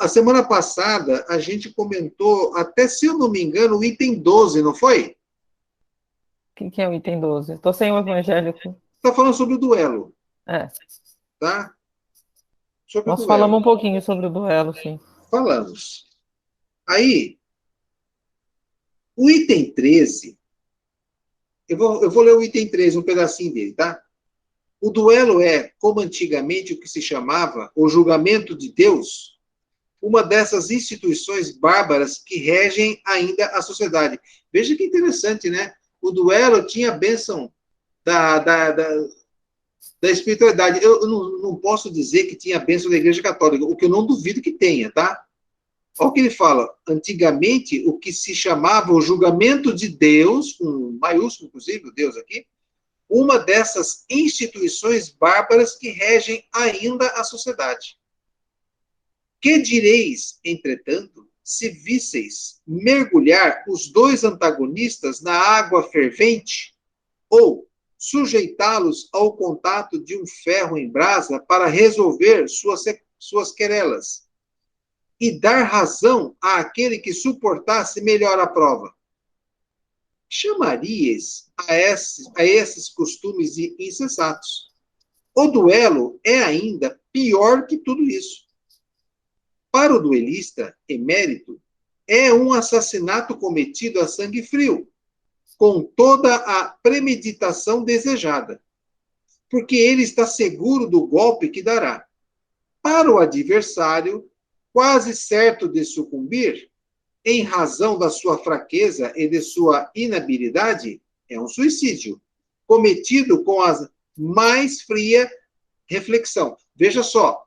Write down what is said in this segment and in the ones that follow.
A semana passada, a gente comentou, até se eu não me engano, o item 12, não foi? O que é o item 12? Estou sem o evangélico. Está falando sobre o duelo, É, tá? Sobre o nós falamos um duelo. pouquinho sobre o duelo, sim. Falamos. Aí, o item 13, eu vou ler o item 13, um pedacinho dele, tá? O duelo é, como antigamente o que se chamava o julgamento de Deus, uma dessas instituições bárbaras que regem ainda a sociedade. Veja que interessante, né? O duelo tinha a bênção da espiritualidade. Eu não posso dizer que tinha a bênção da Igreja Católica, o que eu não duvido que tenha, tá? Olha o que ele fala. Antigamente, o que se chamava o julgamento de Deus, com maiúsculo, inclusive, o Deus aqui, uma dessas instituições bárbaras que regem ainda a sociedade. Que direis, entretanto, se visseis mergulhar os dois antagonistas na água fervente, ou sujeitá-los ao contato de um ferro em brasa para resolver suas querelas, e dar razão àquele que suportasse melhor a prova? Chamarias a esses costumes insensatos. O duelo é ainda pior que tudo isso. Para o duelista emérito, é um assassinato cometido a sangue frio, com toda a premeditação desejada, porque ele está seguro do golpe que dará. Para o adversário, quase certo de sucumbir, em razão da sua fraqueza e de sua inabilidade, é um suicídio, cometido com a mais fria reflexão. Veja só,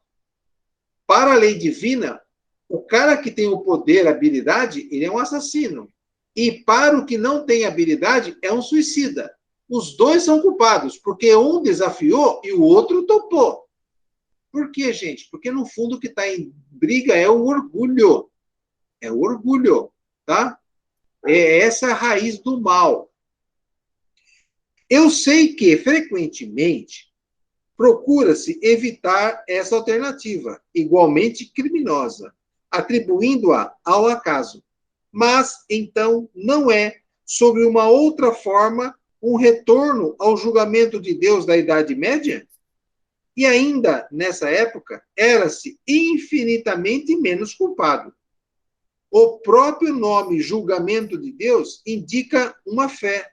para a lei divina, o cara que tem o poder, a habilidade, ele é um assassino. E para o que não tem habilidade, é um suicida. Os dois são culpados, porque um desafiou e o outro topou. Por quê, gente? Porque no fundo o que está em briga é o orgulho. É o orgulho, tá? É essa a raiz do mal. Eu sei que, frequentemente, procura-se evitar essa alternativa, igualmente criminosa, atribuindo-a ao acaso. Mas, então, não é, sobre uma outra forma, um retorno ao julgamento de Deus da Idade Média? E ainda, nessa época, era-se infinitamente menos culpado. O próprio nome julgamento de Deus indica uma fé.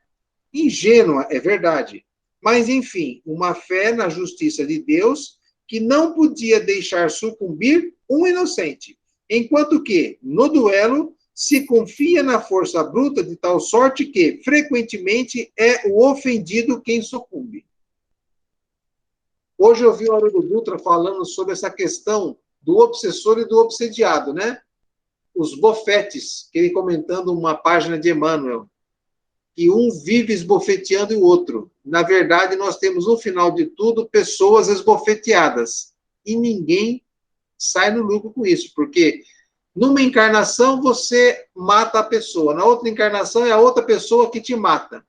Ingênua, é verdade. Mas, enfim, uma fé na justiça de Deus que não podia deixar sucumbir um inocente. Enquanto que, no duelo, se confia na força bruta de tal sorte que, frequentemente, é o ofendido quem sucumbe. Hoje eu vi o Haroldo Dutra falando sobre essa questão do obsessor e do obsediado, né? Os bofetes, que ele comentando uma página de Emmanuel, que um vive esbofeteando o outro. Na verdade, nós temos, no final de tudo, pessoas esbofeteadas. E ninguém sai no lucro com isso, porque numa encarnação você mata a pessoa, na outra encarnação é a outra pessoa que te mata.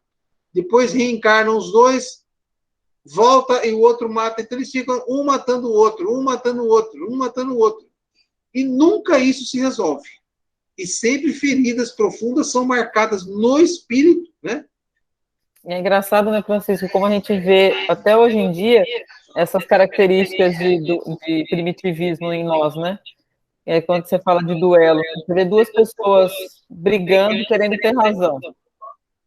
Depois reencarnam os dois, volta e o outro mata. Então eles ficam um matando o outro, um matando o outro, um matando o outro. E nunca isso se resolve. E sempre feridas profundas são marcadas no espírito, né? E é engraçado, né, Francisco, como a gente vê até hoje em dia essas características de primitivismo em nós, né? E aí, quando você fala de duelo, você vê duas pessoas brigando, querendo ter razão.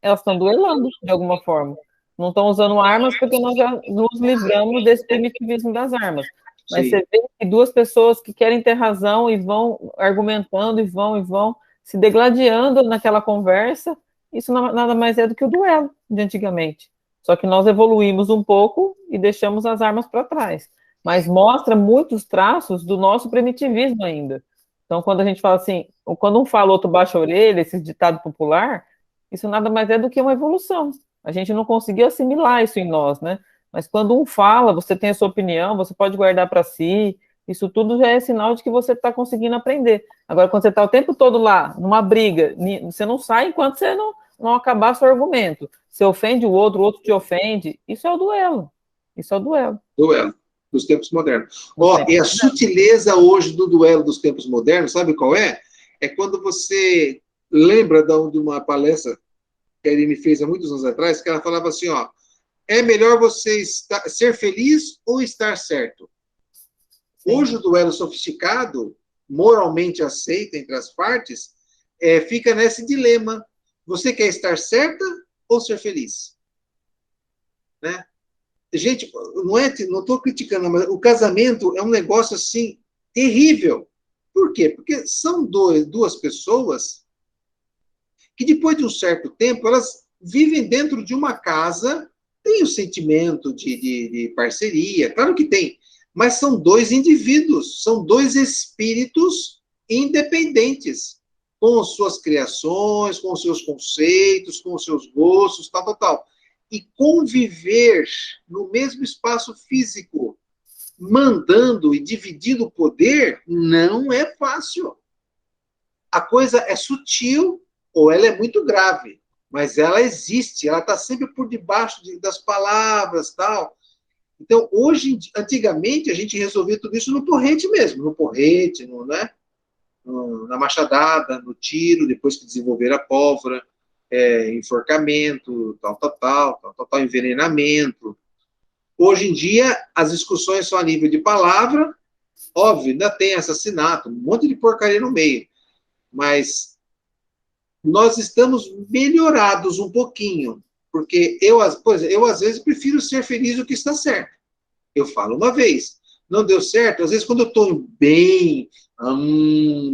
Elas estão duelando, de alguma forma. Não estão usando armas porque nós já nos livramos desse primitivismo das armas. Mas Sim. você vê que duas pessoas que querem ter razão e vão argumentando e vão se degladiando naquela conversa, isso nada mais é do que o duelo de antigamente. Só que nós evoluímos um pouco e deixamos as armas para trás. Mas mostra muitos traços do nosso primitivismo ainda. Então, quando a gente fala assim, quando um fala, outro baixa a orelha, esse ditado popular, isso nada mais é do que uma evolução. A gente não conseguiu assimilar isso em nós, né? Mas quando um fala, você tem a sua opinião, você pode guardar para si, isso tudo já é sinal de que você está conseguindo aprender. Agora, quando você está o tempo todo lá, numa briga, você não sai enquanto você não acabar seu argumento. Você ofende o outro te ofende. Isso é o duelo. Isso é o duelo. Duelo. dos tempos modernos. E a sutileza hoje do duelo dos tempos modernos, sabe qual é? É quando você lembra de uma palestra que a Irene fez há muitos anos atrás, que ela falava assim, é melhor você ser feliz ou estar certo? Sim. Hoje o duelo sofisticado, moralmente aceito entre as partes, fica nesse dilema. Você quer estar certa ou ser feliz? Né? Gente, não estou criticando, mas o casamento é um negócio assim terrível. Por quê? Porque são duas pessoas que depois de um certo tempo elas vivem dentro de uma casa, tem o sentimento de parceria, claro que tem, mas são dois indivíduos, são dois espíritos independentes, com suas criações, com seus conceitos, com seus gostos, tal, tal, tal. E conviver no mesmo espaço físico, mandando e dividindo o poder, não é fácil. A coisa é sutil ou ela é muito grave, mas ela existe, ela está sempre por debaixo das palavras, tal. Então, antigamente, a gente resolvia tudo isso no porrete mesmo, no porrete, né? Na machadada, no tiro, depois que desenvolveram a pólvora, enforcamento, tal, envenenamento. Hoje em dia, as discussões são a nível de palavra, óbvio, ainda tem assassinato, um monte de porcaria no meio, mas nós estamos melhorados um pouquinho, porque eu às vezes prefiro ser feliz do que estar certo. Eu falo uma vez, não deu certo, às vezes quando eu estou bem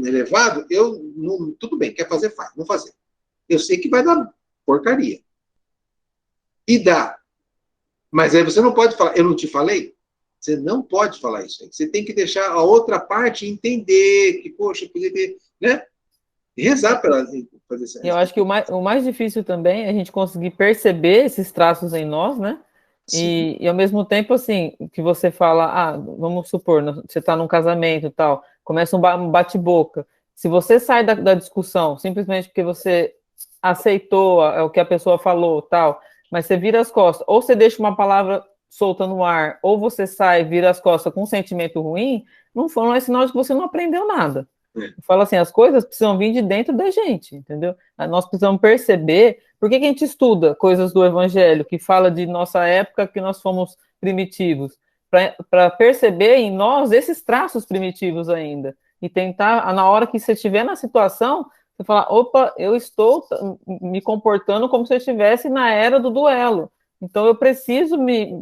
elevado, tudo bem, quer fazer, faz, não fazer. Eu sei que vai dar porcaria. E dá. Mas aí você não pode falar, eu não te falei? Você não pode falar isso aí. Você tem que deixar a outra parte entender que, poxa, podia ter, né? E rezar para ela fazer isso. Eu acho que o mais difícil também é a gente conseguir perceber esses traços em nós, né? E ao mesmo tempo, assim, que você fala, vamos supor, você está num casamento e tal, começa um bate-boca. Se você sai da discussão simplesmente porque você aceitou o que a pessoa falou, tal, mas você vira as costas, ou você deixa uma palavra solta no ar, ou você sai, vira as costas com um sentimento ruim, não é sinal de que você não aprendeu nada. Fala assim, as coisas precisam vir de dentro da gente, entendeu? Nós precisamos perceber por que a gente estuda coisas do Evangelho, que fala de nossa época, que nós fomos primitivos, para perceber em nós esses traços primitivos ainda, e tentar, na hora que você estiver na situação, você falar, opa, eu estou me comportando como se eu estivesse na era do duelo, então eu preciso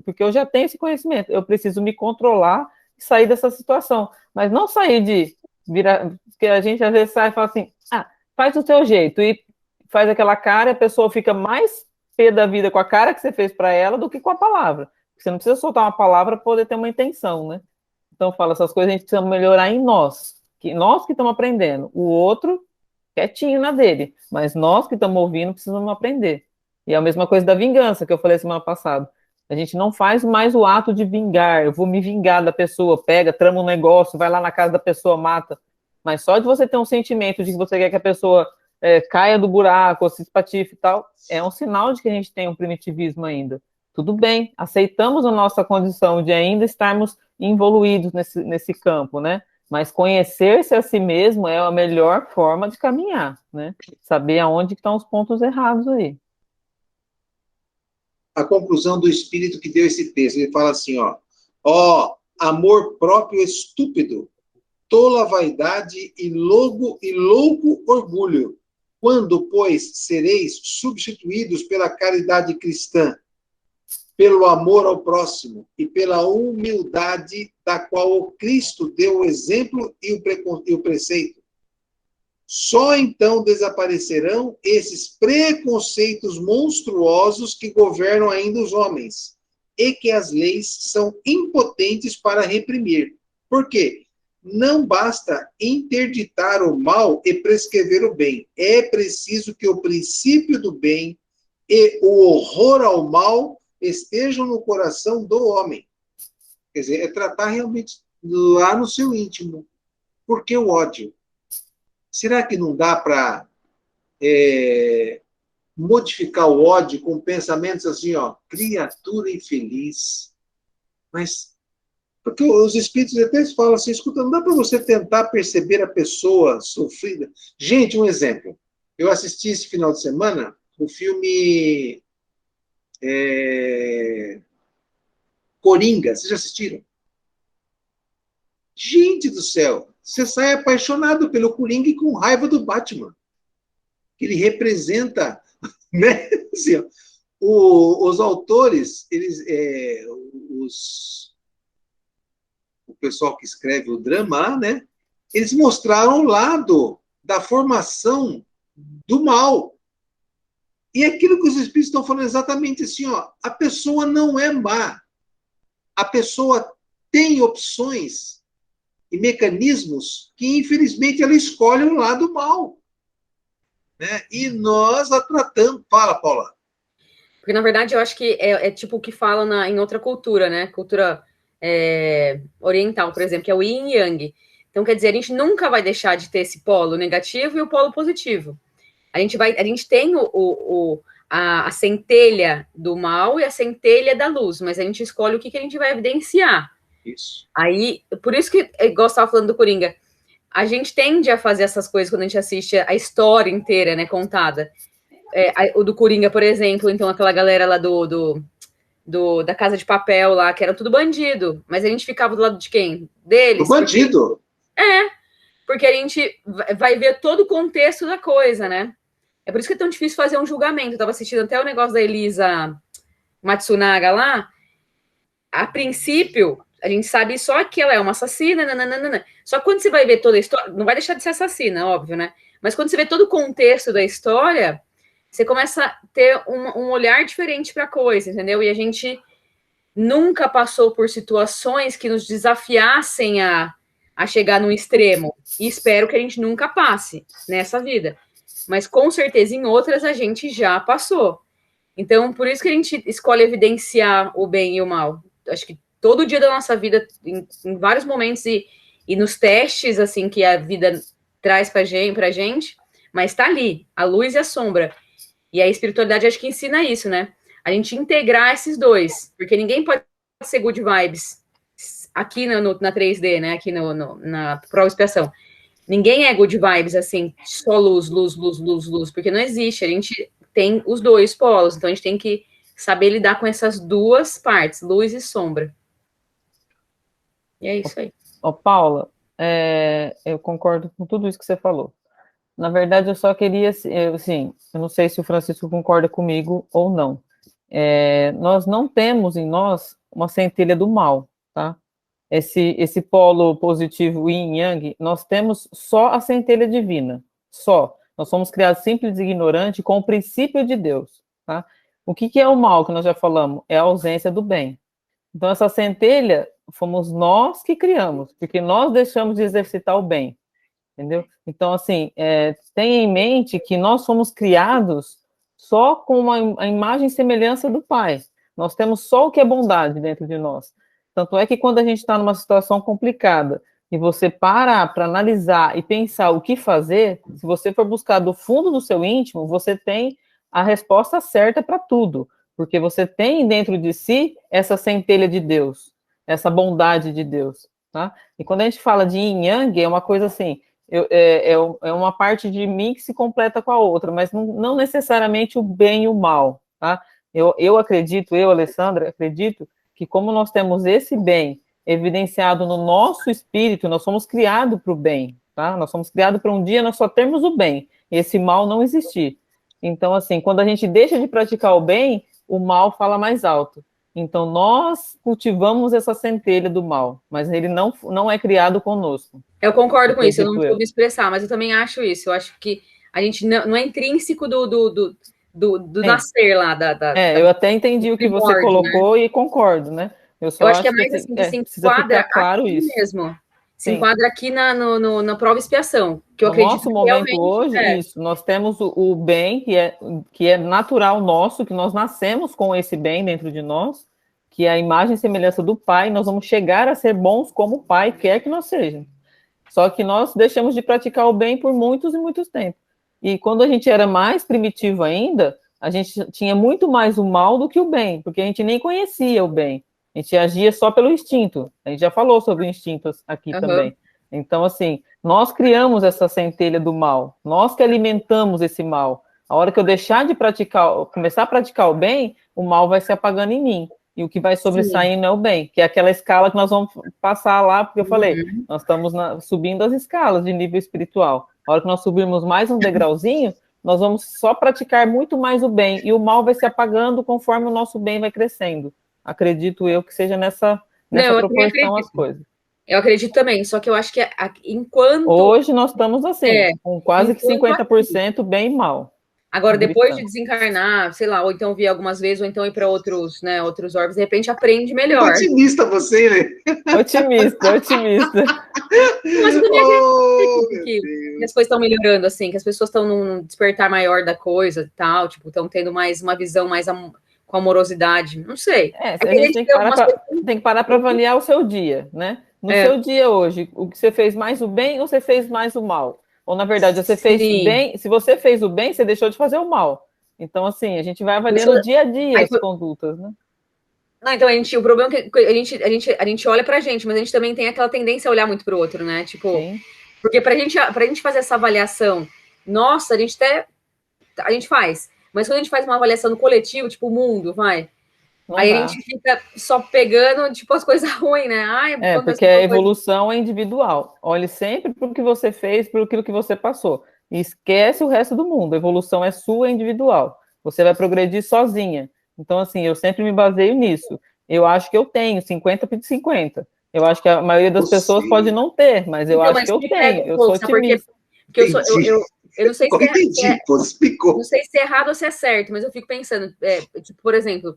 porque eu já tenho esse conhecimento, eu preciso me controlar e sair dessa situação, mas não sair de porque a gente às vezes sai e fala assim, faz do seu jeito, e faz aquela cara e a pessoa fica mais pé da vida com a cara que você fez para ela do que com a palavra. Você não precisa soltar uma palavra para poder ter uma intenção, né? Então, fala, essas coisas a gente precisa melhorar em nós que estamos aprendendo. O outro, quietinho na dele, mas nós que estamos ouvindo precisamos aprender. E é a mesma coisa da vingança, que eu falei semana passada. A gente não faz mais o ato de vingar, eu vou me vingar da pessoa, pega, trama um negócio, vai lá na casa da pessoa, mata. Mas só de você ter um sentimento de que você quer que a pessoa caia do buraco, ou se espatife e tal, é um sinal de que a gente tem um primitivismo ainda. Tudo bem, aceitamos a nossa condição de ainda estarmos evoluídos nesse campo, né? Mas conhecer-se a si mesmo é a melhor forma de caminhar, né? Saber aonde estão os pontos errados aí. A conclusão do espírito que deu esse texto, ele fala assim, amor próprio estúpido, tola vaidade e louco orgulho. Quando, pois, sereis substituídos pela caridade cristã, pelo amor ao próximo e pela humildade da qual o Cristo deu o exemplo e o preceito, só então desaparecerão esses preconceitos monstruosos que governam ainda os homens e que as leis são impotentes para reprimir. Por quê? Não basta interditar o mal e prescrever o bem. É preciso que o princípio do bem e o horror ao mal estejam no coração do homem. Quer dizer, é tratar realmente lá no seu íntimo. Por que o ódio? Será que não dá para modificar o ódio com pensamentos assim, criatura infeliz? Mas Porque os espíritos até falam assim, escuta, não dá para você tentar perceber a pessoa sofrida. Gente, um exemplo. Eu assisti esse final de semana o filme Coringa. Vocês já assistiram? Gente do céu, você sai apaixonado pelo Coringa e com raiva do Batman. Ele representa, né? Assim, ó, os autores, o pessoal que escreve o drama, né? Eles mostraram o lado da formação do mal. E aquilo que os espíritos estão falando exatamente assim, ó, a pessoa não é má. A pessoa tem opções e mecanismos que, infelizmente, ela escolhe o lado mal. Né? E nós a tratamos. Fala, Paula. Porque, na verdade, eu acho que é tipo o que fala em outra cultura, né? Cultura oriental, por exemplo, que é o yin e yang. Então, quer dizer, a gente nunca vai deixar de ter esse polo negativo e o polo positivo. A gente tem a centelha do mal e a centelha da luz, mas a gente escolhe o que a gente vai evidenciar. Isso. Aí, por isso que, igual você estava falando do Coringa, a gente tende a fazer essas coisas quando a gente assiste a história inteira, né, contada. O do Coringa, por exemplo, então aquela galera lá da Casa de Papel lá, que era tudo bandido, mas a gente ficava do lado de quem? Deles. Do bandido. Porque a gente vai ver todo o contexto da coisa, né? É por isso que é tão difícil fazer um julgamento. Eu tava assistindo até o negócio da Elisa Matsunaga lá. A princípio, a gente sabe só que ela é uma assassina, nananana. Só que quando você vai ver toda a história, não vai deixar de ser assassina, óbvio, né? Mas quando você vê todo o contexto da história, você começa a ter um olhar diferente para a coisa, entendeu? E a gente nunca passou por situações que nos desafiassem a chegar no extremo. E espero que a gente nunca passe nessa vida. Mas com certeza em outras a gente já passou. Então, por isso que a gente escolhe evidenciar o bem e o mal. Acho que todo dia da nossa vida, em vários momentos e nos testes assim que a vida traz pra gente, mas tá ali, a luz e a sombra. E a espiritualidade acho que ensina isso, né? A gente integrar esses dois, porque ninguém pode ser good vibes aqui na 3D, né? Aqui na prova expiação. Ninguém é good vibes assim, só luz, luz, luz, luz, luz, porque não existe. A gente tem os dois polos, então a gente tem que saber lidar com essas duas partes, luz e sombra. E é isso aí. Paula, eu concordo com tudo isso que você falou. Na verdade, eu só queria, assim, eu não sei se o Francisco concorda comigo ou não. Nós não temos em nós uma centelha do mal, tá? Esse polo positivo yin e yang, nós temos só a centelha divina, só. Nós somos criados simples e ignorantes com o princípio de Deus, tá? O que é o mal, que nós já falamos? É a ausência do bem. Então, essa centelha fomos nós que criamos, porque nós deixamos de exercitar o bem, entendeu? Então, assim, tenha em mente que nós fomos criados só com a imagem e semelhança do Pai. Nós temos só o que é bondade dentro de nós. Tanto é que quando a gente está numa situação complicada e você para analisar e pensar o que fazer, se você for buscar do fundo do seu íntimo, você tem a resposta certa para tudo, porque você tem dentro de si essa centelha de Deus, essa bondade de Deus, tá? E quando a gente fala de yin yang, é uma coisa assim, é uma parte de mim que se completa com a outra, mas não necessariamente o bem e o mal, tá? Eu acredito, Alessandra, acredito que como nós temos esse bem evidenciado no nosso espírito, nós somos criados para o bem, tá? Nós somos criados para um dia nós só termos o bem, e esse mal não existir. Então, assim, quando a gente deixa de praticar o bem, o mal fala mais alto. Então, nós cultivamos essa centelha do mal, mas ele não é criado conosco. Eu concordo com isso, eu não soube expressar, mas eu também acho isso. Eu acho que a gente não é intrínseco do nascer lá. Eu até entendi o que você colocou, né? E concordo, né? Eu acho que é mais assim, que se enquadra claro aqui isso. mesmo. Se enquadra aqui na prova expiação. Que eu no acredito nosso momento hoje, isso, nós temos o bem, que é natural nosso, que nós nascemos com esse bem dentro de nós, que é a imagem e semelhança do Pai, nós vamos chegar a ser bons como o Pai quer que nós sejamos. Só que nós deixamos de praticar o bem por muitos e muitos tempos. E quando a gente era mais primitivo ainda, a gente tinha muito mais o mal do que o bem, porque a gente nem conhecia o bem. A gente agia só pelo instinto. A gente já falou sobre instintos aqui também. Então, assim, nós criamos essa centelha do mal. Nós que alimentamos esse mal. A hora que eu deixar de praticar, começar a praticar o bem, o mal vai se apagando em mim. E o que vai sobressaindo é o bem, que é aquela escala que nós vamos passar lá, porque eu falei, nós estamos subindo as escalas de nível espiritual. A hora que nós subirmos mais um degrauzinho, nós vamos só praticar muito mais o bem, e o mal vai se apagando conforme o nosso bem vai crescendo. Acredito eu que seja nessa proporção as coisas. Eu acredito também, só que eu acho que enquanto... Hoje nós estamos assim, com quase que 50% bem e mal. Agora, depois de desencarnar, sei lá, ou então vir algumas vezes, ou então ir para outros órgãos, de repente aprende melhor. Otimista você, né? Otimista. Mas eu também acredito que as coisas estão melhorando, assim, que as pessoas estão num despertar maior da coisa e tal, tipo, estão tendo mais uma visão mais com amorosidade, não sei. A gente tem que parar para avaliar o seu dia, né? No seu dia hoje, o que você fez mais o bem ou você fez mais o mal? Ou, na verdade, você fez bem, se você fez o bem, você deixou de fazer o mal. Então, assim, a gente vai avaliando dia a dia as condutas, né? Não, então, o problema é que a gente olha pra gente, mas a gente também tem aquela tendência a olhar muito pro outro, né? Tipo, porque pra gente fazer essa avaliação, nossa, a gente faz, mas quando a gente faz uma avaliação no coletivo, tipo, o mundo, aí a gente fica só pegando, tipo, as coisas ruins, né? Porque a evolução é individual. Olhe sempre para o que você fez, para aquilo que você passou. E esquece o resto do mundo. A evolução é sua, é individual. Você vai progredir sozinha. Então, assim, eu sempre me baseio nisso. Eu acho que eu tenho 50 por 50. Eu acho que a maioria das pessoas pode não ter, mas eu acho que eu tenho. Eu sou otimista. Porque eu não sei não sei se é errado ou se é certo, mas eu fico pensando, tipo, por exemplo...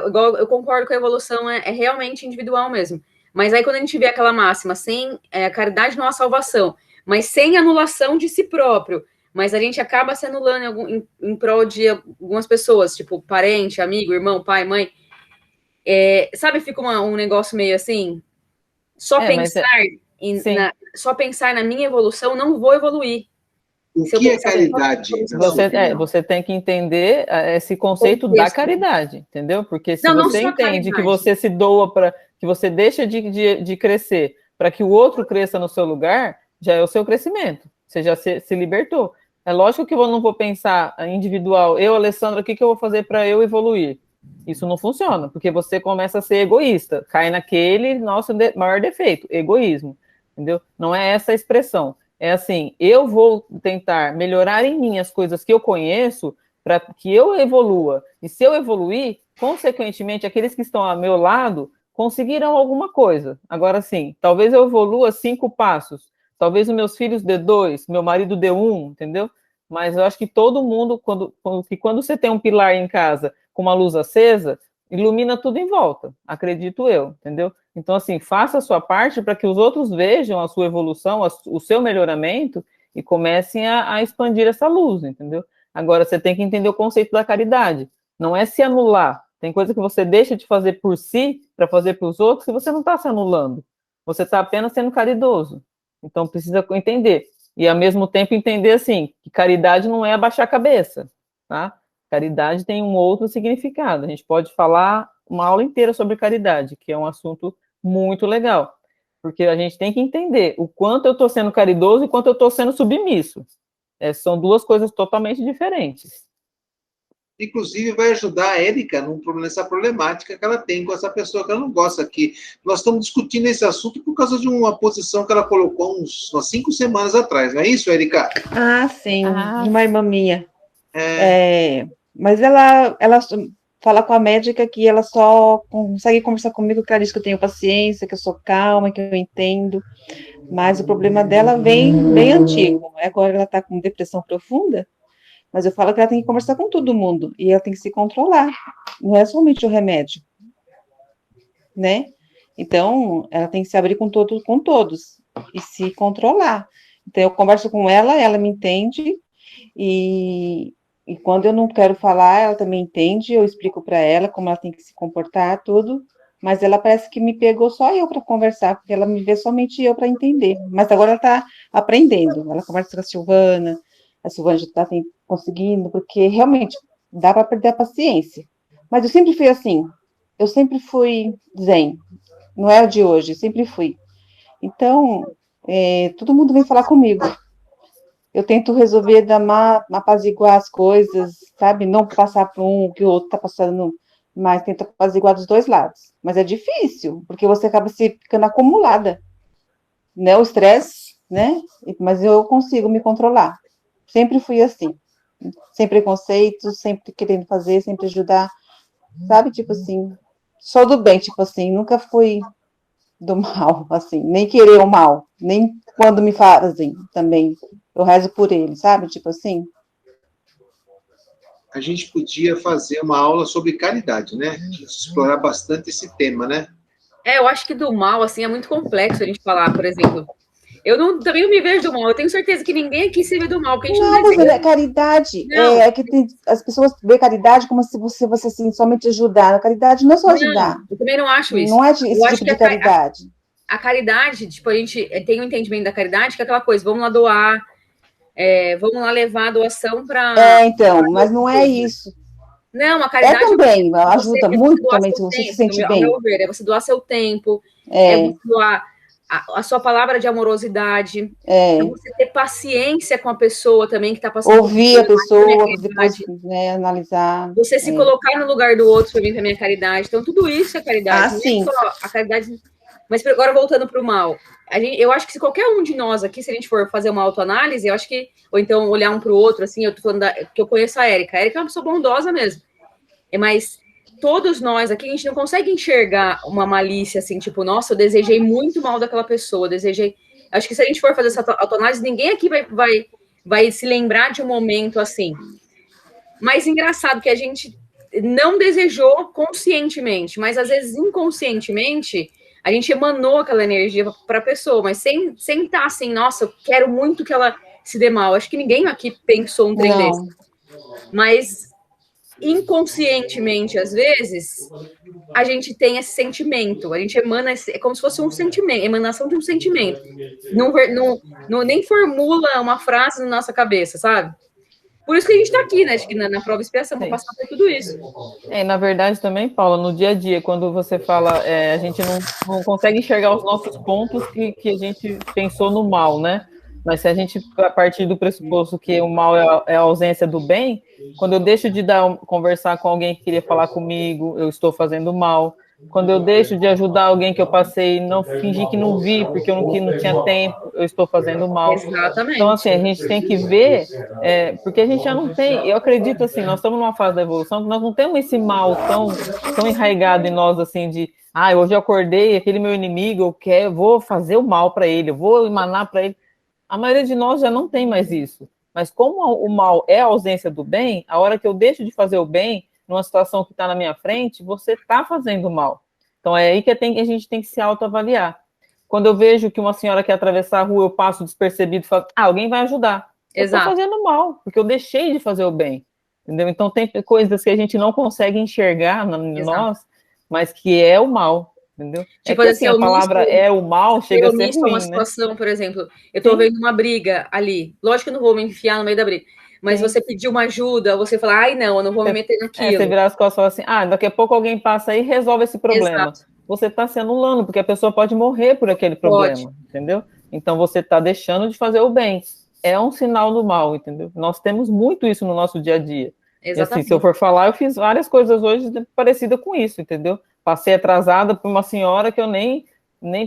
Igual, eu concordo que a evolução é realmente individual mesmo. Mas aí quando a gente vê aquela máxima, sem a caridade não há salvação, mas sem anulação de si próprio, mas a gente acaba se anulando em prol de algumas pessoas, tipo parente, amigo, irmão, pai, mãe. Sabe, fica um negócio meio assim, só pensar na minha evolução, não vou evoluir. O que é caridade? Você tem que entender esse conceito da caridade, entendeu? Porque se você entende que você se doa para que você deixa de crescer para que o outro cresça no seu lugar, já é o seu crescimento. Você já se libertou. É lógico que eu não vou pensar individual. Eu, Alessandra, o que eu vou fazer para eu evoluir? Isso não funciona, porque você começa a ser egoísta. Cai naquele nosso maior defeito, egoísmo. Entendeu? Não é essa a expressão. É assim, eu vou tentar melhorar em mim as coisas que eu conheço para que eu evolua. E se eu evoluir, consequentemente, aqueles que estão ao meu lado conseguirão alguma coisa. Agora sim, talvez eu evolua 5 passos, talvez os meus filhos dê 2, meu marido dê 1, entendeu? Mas eu acho que todo mundo, quando você tem um pilar em casa com uma luz acesa, ilumina tudo em volta, acredito eu, entendeu? Então, assim, faça a sua parte para que os outros vejam a sua evolução, o seu melhoramento e comecem a expandir essa luz, entendeu? Agora, você tem que entender o conceito da caridade. Não é se anular. Tem coisa que você deixa de fazer por si para fazer para os outros e você não está se anulando. Você está apenas sendo caridoso. Então, precisa entender. E, ao mesmo tempo, entender, assim, que caridade não é abaixar a cabeça, tá? Caridade tem um outro significado. A gente pode falar uma aula inteira sobre caridade, que é um assunto muito legal, porque a gente tem que entender o quanto eu estou sendo caridoso e o quanto eu estou sendo submisso. São duas coisas totalmente diferentes. Inclusive, vai ajudar a Érica nessa problemática que ela tem com essa pessoa que ela não gosta aqui. Nós estamos discutindo esse assunto por causa de uma posição que ela colocou umas 5 semanas atrás, não é isso, Érica? Ah, sim, de uma irmã minha. Mas ela fala com a médica que ela só consegue conversar comigo, que ela diz que eu tenho paciência, que eu sou calma, que eu entendo, mas o problema dela vem bem antigo. Agora ela está com depressão profunda, mas eu falo que ela tem que conversar com todo mundo, e ela tem que se controlar, não é somente o remédio, né? Então, ela tem que se abrir com todos, e se controlar. Então, eu converso com ela me entende, e quando eu não quero falar, ela também entende, eu explico para ela como ela tem que se comportar, tudo, mas ela parece que me pegou só eu para conversar, porque ela me vê somente eu para entender, mas agora ela está aprendendo, ela conversa com a Silvana já está conseguindo, porque realmente dá para perder a paciência, mas eu sempre fui assim, eu sempre fui zen, não é de hoje, sempre fui. Então, todo mundo vem falar comigo. Eu tento resolver, apaziguar as coisas, sabe? Não passar por um que o outro está passando, mas tento apaziguar dos dois lados. Mas é difícil, porque você acaba ficando acumulada, né? O estresse, né? Mas eu consigo me controlar. Sempre fui assim. Sem preconceito, sempre querendo fazer, sempre ajudar, sabe? Tipo assim, só do bem, tipo assim, nunca fui do mal, assim, nem querer o mal, nem quando me fazem também, eu rezo por ele, sabe? Tipo assim. A gente podia fazer uma aula sobre caridade, né? A gente explorar bastante esse tema, né? Eu acho que do mal, assim, é muito complexo a gente falar, por exemplo. Também não me vejo do mal. Eu tenho certeza que ninguém aqui se vê do mal, porque a gente não mas é caridade. É que as pessoas veem caridade como se você assim, somente ajudar. A caridade não é só ajudar. Eu também não acho isso. Não é esse tipo de caridade. A caridade, tipo, a gente tem um entendimento da caridade que é aquela coisa, vamos lá doar, vamos lá levar a doação para... então, mas não é isso. Não, a caridade... também, ajuda muito também, se você se sente bem. Ao meu ver, é você doar seu tempo, você doar a sua palavra de amorosidade, você ter paciência com a pessoa também que está passando. Ouvir a pessoa, depois analisar. Você se colocar no lugar do outro, para mim, também é caridade. Então, tudo isso é caridade. Não sim. É só a caridade. Mas agora, voltando para o mal, eu acho que se qualquer um de nós aqui, se a gente for fazer uma autoanálise, eu acho que, ou então olhar um para o outro, assim, eu tô falando que eu conheço a Érica. A Érica é uma pessoa bondosa mesmo. Mas todos nós aqui, a gente não consegue enxergar uma malícia assim, tipo, nossa, eu desejei muito mal daquela pessoa, acho que se a gente for fazer essa autoanálise, ninguém aqui vai se lembrar de um momento assim. Mas engraçado que a gente não desejou conscientemente, mas às vezes inconscientemente a gente emanou aquela energia para a pessoa, mas sem estar assim, nossa, eu quero muito que ela se dê mal. Acho que ninguém aqui pensou um trem desse. Mas inconscientemente, às vezes, a gente tem esse sentimento, a gente emana, é como se fosse um sentimento, emanação de um sentimento. Não nem formula uma frase na nossa cabeça, sabe? Por isso que a gente está aqui, né? Acho que na prova expiação, para passar por tudo isso. Na verdade, também, Paula, no dia a dia, quando você fala, a gente não consegue enxergar os nossos pontos que a gente pensou no mal, né? Mas se a gente, a partir do pressuposto que o mal é a ausência do bem, quando eu deixo de conversar com alguém que queria falar comigo, eu estou fazendo mal. Quando eu deixo de ajudar alguém que eu passei, não fingir que não vi, porque eu não tinha tempo, eu estou fazendo mal. Exatamente. Então, assim, a gente tem que ver, porque a gente já não tem, eu acredito, assim, nós estamos numa fase da evolução que nós não temos esse mal tão enraizado em nós, assim, de, hoje eu acordei, aquele meu inimigo, eu vou fazer o mal para ele, eu vou emanar para ele. A maioria de nós já não tem mais isso. Mas como o mal é a ausência do bem, a hora que eu deixo de fazer o bem, numa situação que está na minha frente, você está fazendo mal. Então é aí que a gente tem que se autoavaliar. Quando eu vejo que uma senhora quer atravessar a rua, eu passo despercebido e falo, alguém vai ajudar. Eu estou fazendo mal, porque eu deixei de fazer o bem. Entendeu? Então tem coisas que a gente não consegue enxergar em nós, mas que é o mal. Entendeu? Tipo, assim, a palavra é o mal, chega a ser ruim, uma situação, né? Por exemplo, eu tô vendo uma briga ali, lógico que eu não vou me enfiar no meio da briga, mas você pediu uma ajuda, você fala, não, eu não vou me meter naquilo. Você virar as costas e falar assim, daqui a pouco alguém passa aí e resolve esse problema. Exato. Você está se anulando, porque a pessoa pode morrer por aquele problema, entendeu? Então você está deixando de fazer o bem. É um sinal do mal, entendeu? Nós temos muito isso no nosso dia a dia. Exatamente. E assim, se eu for falar, eu fiz várias coisas hoje parecidas com isso, entendeu? Passei atrasada por uma senhora que eu nem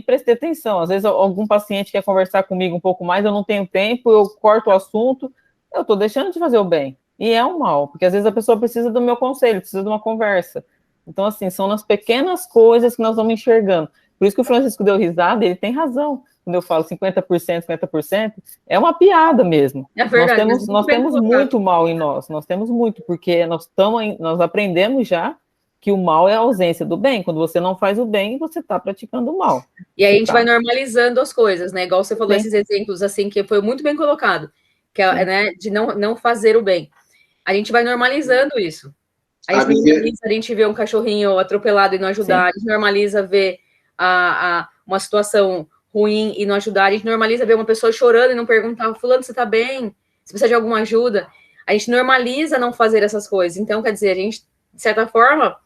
prestei atenção. Às vezes algum paciente quer conversar comigo um pouco mais, eu não tenho tempo, eu corto o assunto, eu estou deixando de fazer o bem. E é um mal, porque às vezes a pessoa precisa do meu conselho, precisa de uma conversa. Então, assim, são nas pequenas coisas que nós vamos enxergando. Por isso que o Francisco deu risada, ele tem razão. Quando eu falo 50%, 50%, é uma piada mesmo. É verdade, nós temos muito mal em nós temos muito, porque nós aprendemos já que o mal é a ausência do bem. Quando você não faz o bem, você está praticando o mal. E aí a gente vai normalizando as coisas, né? Igual você falou, esses exemplos, assim, que foi muito bem colocado, que é, né, de não fazer o bem. A gente vai normalizando isso. A gente vê um cachorrinho atropelado e não ajudar, a gente normaliza ver uma situação ruim e não ajudar, a gente normaliza ver uma pessoa chorando e não perguntar, fulano, você tá bem? Se precisa de alguma ajuda. A gente normaliza não fazer essas coisas. Então, quer dizer, a gente, de certa forma,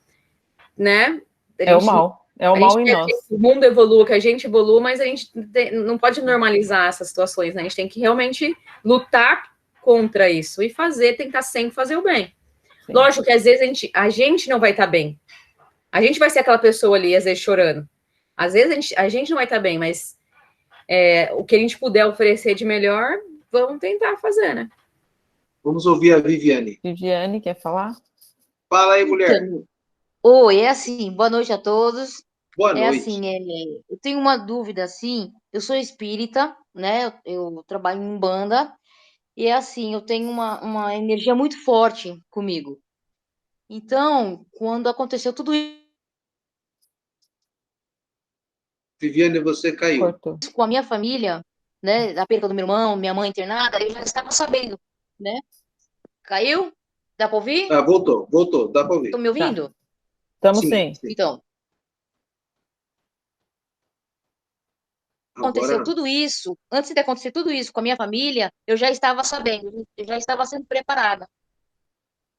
né, É o mal. É o mal em nós. Que o mundo evolua, que a gente evolua, mas a gente não pode normalizar essas situações, né? A gente tem que realmente lutar contra isso e tentar sempre fazer o bem. Sim. Lógico que às vezes a gente não vai estar bem. A gente vai ser aquela pessoa ali, às vezes, chorando. Às vezes a gente não vai estar bem, mas o que a gente puder oferecer de melhor, vamos tentar fazer, né? Vamos ouvir a Viviane. Viviane, quer falar? Fala aí, mulher. Então, oi, é assim, boa noite a todos. Boa noite. Assim, eu tenho uma dúvida, assim, eu sou espírita, né? Eu trabalho em banda, e assim, eu tenho uma energia muito forte comigo. Então, quando aconteceu tudo Viviane, você caiu. Cortou. isso com a minha família, né? A perda do meu irmão, minha mãe internada, eu já estava sabendo, né? Caiu? Dá para ouvir? Ah, voltou, dá para ouvir. Estão me ouvindo? Estamos sim. Então, aconteceu tudo isso, antes de acontecer tudo isso com a minha família, eu já estava sabendo, eu já estava sendo preparada,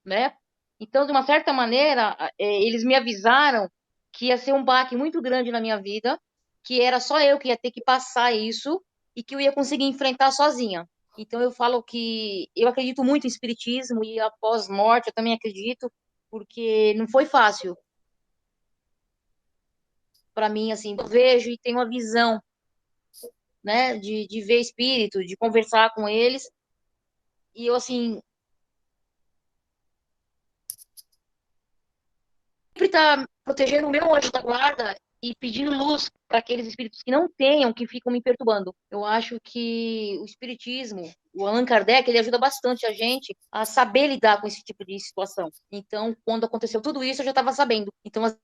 né? Então, de uma certa maneira, eles me avisaram que ia ser um baque muito grande na minha vida, que era só eu que ia ter que passar isso e que eu ia conseguir enfrentar sozinha. Então, eu falo que eu acredito muito em espiritismo e após morte eu também acredito, porque não foi fácil para mim, assim, eu vejo e tenho uma visão, né, de ver espírito, de conversar com eles. E eu, assim, sempre tá protegendo o meu anjo da guarda e pedindo luz para aqueles espíritos que não tenham, que ficam me perturbando. Eu acho que o espiritismo, o Allan Kardec, ele ajuda bastante a gente a saber lidar com esse tipo de situação. Então, quando aconteceu tudo isso, eu já estava sabendo. Então, às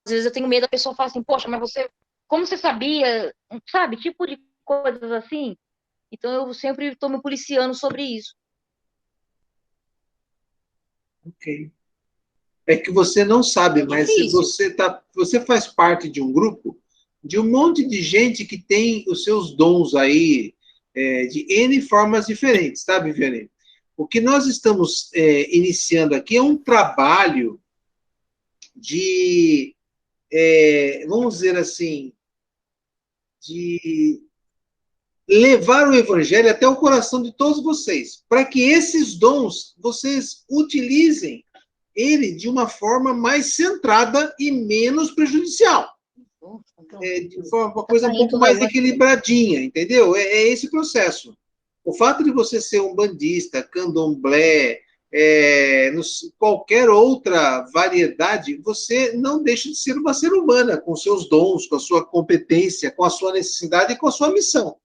vezes eu tenho medo, a pessoa fala assim, poxa, mas você, como você sabia, sabe, tipo de coisas assim. Então, eu sempre estou me policiando sobre isso. Ok. É que você não sabe, mas você faz parte de um grupo de um monte de gente que tem os seus dons aí de N formas diferentes, tá, Viviane? O que nós estamos iniciando aqui é um trabalho de, vamos dizer assim, de levar o evangelho até o coração de todos vocês, para que esses dons vocês utilizem ele de uma forma mais centrada e menos prejudicial. De uma coisa um pouco mais equilibradinha, entendeu? É esse processo. O fato de você ser um bandista, candomblé, qualquer outra variedade, você não deixa de ser uma ser humana, com seus dons, com a sua competência, com a sua necessidade e com a sua missão.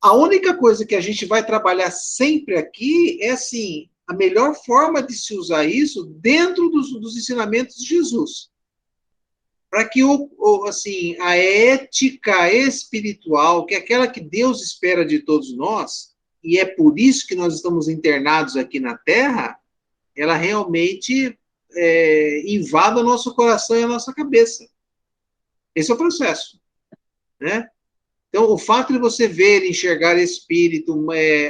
A única coisa que a gente vai trabalhar sempre aqui é, assim, a melhor forma de se usar isso dentro dos ensinamentos de Jesus. Para que assim, a ética espiritual, que é aquela que Deus espera de todos nós, e é por isso que nós estamos internados aqui na Terra, ela realmente invada o nosso coração e a nossa cabeça. Esse é o processo, né? Então, o fato de você ver, enxergar espírito,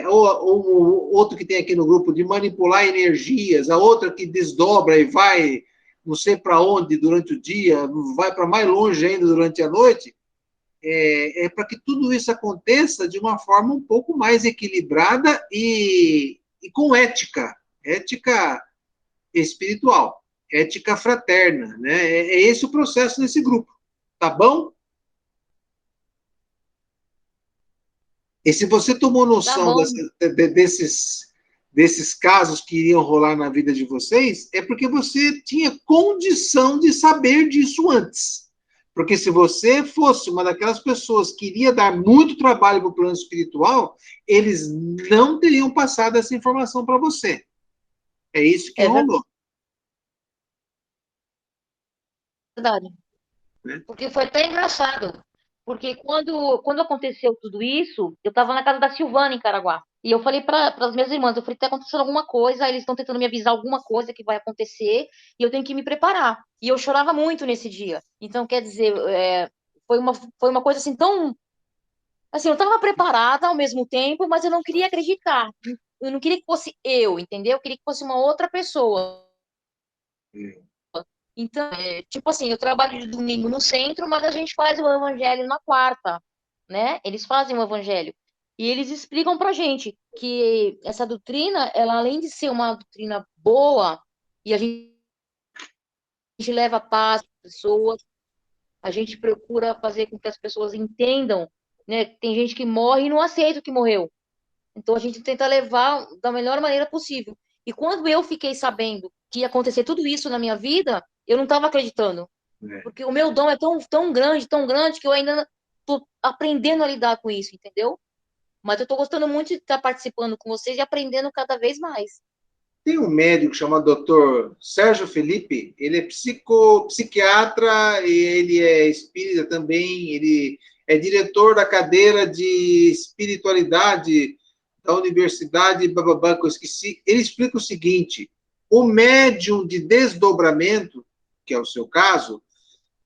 ou outro que tem aqui no grupo, de manipular energias, a outra que desdobra e vai não sei para onde durante o dia, vai para mais longe ainda durante a noite, para que tudo isso aconteça de uma forma um pouco mais equilibrada e com ética espiritual, ética fraterna, né? É esse o processo nesse grupo, tá bom? E se você tomou noção desses casos que iriam rolar na vida de vocês, é porque você tinha condição de saber disso antes. Porque se você fosse uma daquelas pessoas que iria dar muito trabalho para o plano espiritual, eles não teriam passado essa informação para você. É isso que rolou. Verdade. Porque foi até engraçado. Porque quando aconteceu tudo isso, eu estava na casa da Silvana, em Caraguá. E eu falei para as minhas irmãs, eu falei, está acontecendo alguma coisa, eles estão tentando me avisar alguma coisa que vai acontecer, e eu tenho que me preparar. E eu chorava muito nesse dia. Então, quer dizer, foi uma coisa assim tão... Assim, eu estava preparada ao mesmo tempo, mas eu não queria acreditar. Eu não queria que fosse eu, entendeu? Eu queria que fosse uma outra pessoa. Então, tipo assim, eu trabalho de domingo no centro, mas a gente faz o evangelho na quarta, né? Eles fazem o evangelho. E eles explicam pra gente que essa doutrina, ela além de ser uma doutrina boa, e a gente leva paz às pessoas, a gente procura fazer com que as pessoas entendam, né? Tem gente que morre e não aceita o que morreu. Então a gente tenta levar da melhor maneira possível. E quando eu fiquei sabendo que ia acontecer tudo isso na minha vida, eu não estava acreditando. Porque o meu dom é tão grande, que eu ainda estou aprendendo a lidar com isso, entendeu? Mas eu estou gostando muito de estar participando com vocês e aprendendo cada vez mais. Tem um médico chamado Dr. Sérgio Felipe, ele é psiquiatra e ele é espírita também, ele é diretor da cadeira de espiritualidade da Universidade Bababá, que eu esqueci. Ele explica o seguinte: o médium de desdobramento, que é o seu caso,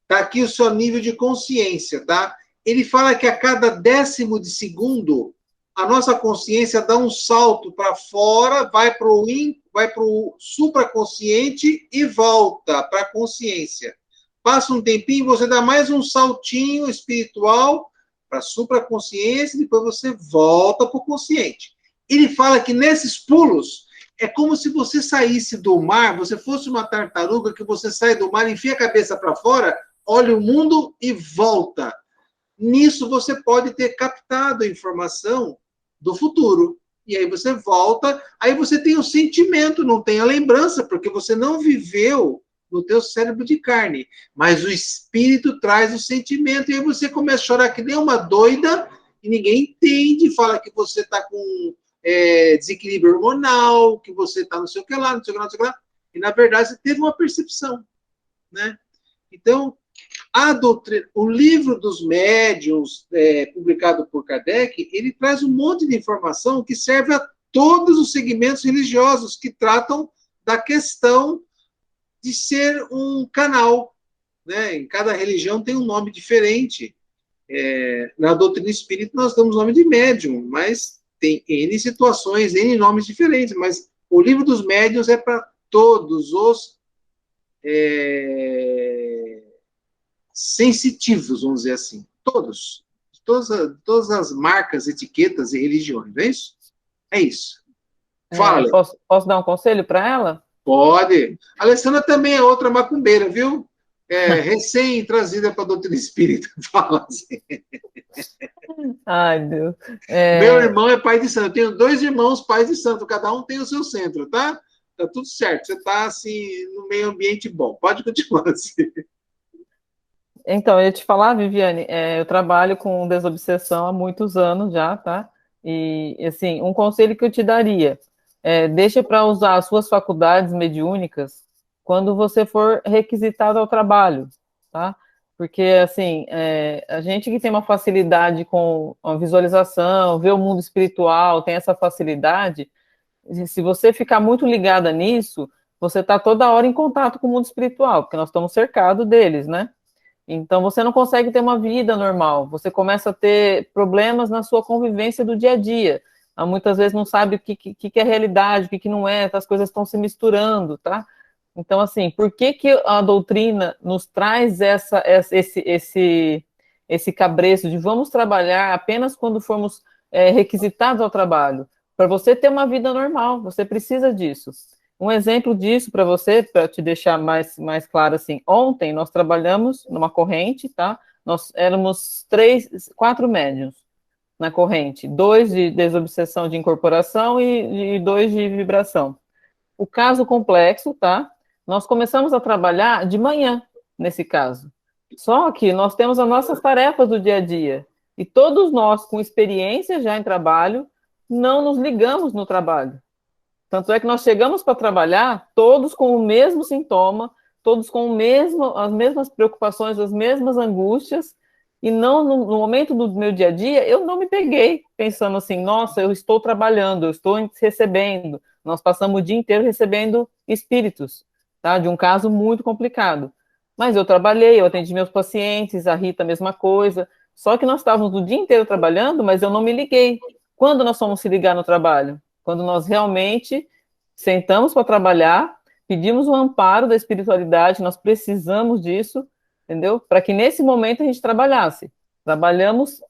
está aqui o seu nível de consciência, tá? Ele fala que a cada 10º de segundo, a nossa consciência dá um salto para fora, vai para o supraconsciente e volta para a consciência. Passa um tempinho, você dá mais um saltinho espiritual para a supraconsciência, depois você volta para o consciente. Ele fala que nesses pulos, é como se você saísse do mar, você fosse uma tartaruga, que você sai do mar, enfia a cabeça para fora, olha o mundo e volta. Nisso você pode ter captado a informação do futuro. E aí você volta, aí você tem o sentimento, não tem a lembrança, porque você não viveu no teu cérebro de carne. Mas o espírito traz o sentimento, e aí você começa a chorar que nem uma doida, e ninguém entende, fala que você está com desequilíbrio hormonal, que você está não sei o que lá, não sei o que lá, não sei o que lá. E na verdade você teve uma percepção, né? Então, a doutrina, o livro dos médiuns, publicado por Kardec, ele traz um monte de informação que serve a todos os segmentos religiosos que tratam da questão de ser um canal, né? Em cada religião tem um nome diferente. Na doutrina espírita nós damos nome de médium, mas tem N situações, N nomes diferentes, mas o livro dos médiuns é para todos os sensitivos, vamos dizer assim. Todos. Todas as marcas, etiquetas e religiões, não é isso? É isso. Fala. Posso dar um conselho para ela? Pode. A Alessandra também é outra macumbeira, viu? Recém-trazida para a doutrina espírita. Fala assim. Ai, Deus. Meu irmão é pai de santo. Eu tenho 2 irmãos pais de santo. Cada um tem o seu centro, tá? Tá tudo certo. Você está, assim, no meio ambiente bom. Pode continuar assim. Então, eu ia te falar, Viviane, eu trabalho com desobsessão há muitos anos já, tá? E, assim, um conselho que eu te daria, deixa para usar as suas faculdades mediúnicas quando você for requisitado ao trabalho, tá? Porque, assim, a gente que tem uma facilidade com a visualização, ver o mundo espiritual, tem essa facilidade, se você ficar muito ligada nisso, você está toda hora em contato com o mundo espiritual, porque nós estamos cercados deles, né? Então, você não consegue ter uma vida normal, você começa a ter problemas na sua convivência do dia a dia. Muitas vezes não sabe o que é realidade, o que não é, as coisas estão se misturando, tá? Então, assim, por que a doutrina nos traz esse cabresto de vamos trabalhar apenas quando formos requisitados ao trabalho? Para você ter uma vida normal, você precisa disso. Um exemplo disso para você, para te deixar mais claro assim, ontem nós trabalhamos numa corrente, tá? Nós éramos 4 médiuns na corrente, 2 de desobsessão de incorporação e 2 de vibração. O caso complexo, tá? Nós começamos a trabalhar de manhã, nesse caso. Só que nós temos as nossas tarefas do dia a dia. E todos nós, com experiência já em trabalho, não nos ligamos no trabalho. Tanto é que nós chegamos para trabalhar todos com o mesmo sintoma, todos com as mesmas preocupações, as mesmas angústias, e não no momento do meu dia a dia, eu não me peguei pensando assim, nossa, eu estou trabalhando, eu estou recebendo. Nós passamos o dia inteiro recebendo espíritos, tá? De um caso muito complicado. Mas eu trabalhei, eu atendi meus pacientes, a Rita a mesma coisa, só que nós estávamos o dia inteiro trabalhando, mas eu não me liguei. Quando nós fomos se ligar no trabalho? Quando nós realmente sentamos para trabalhar, pedimos o amparo da espiritualidade, nós precisamos disso, entendeu? Para que nesse momento a gente trabalhasse. Trabalhamos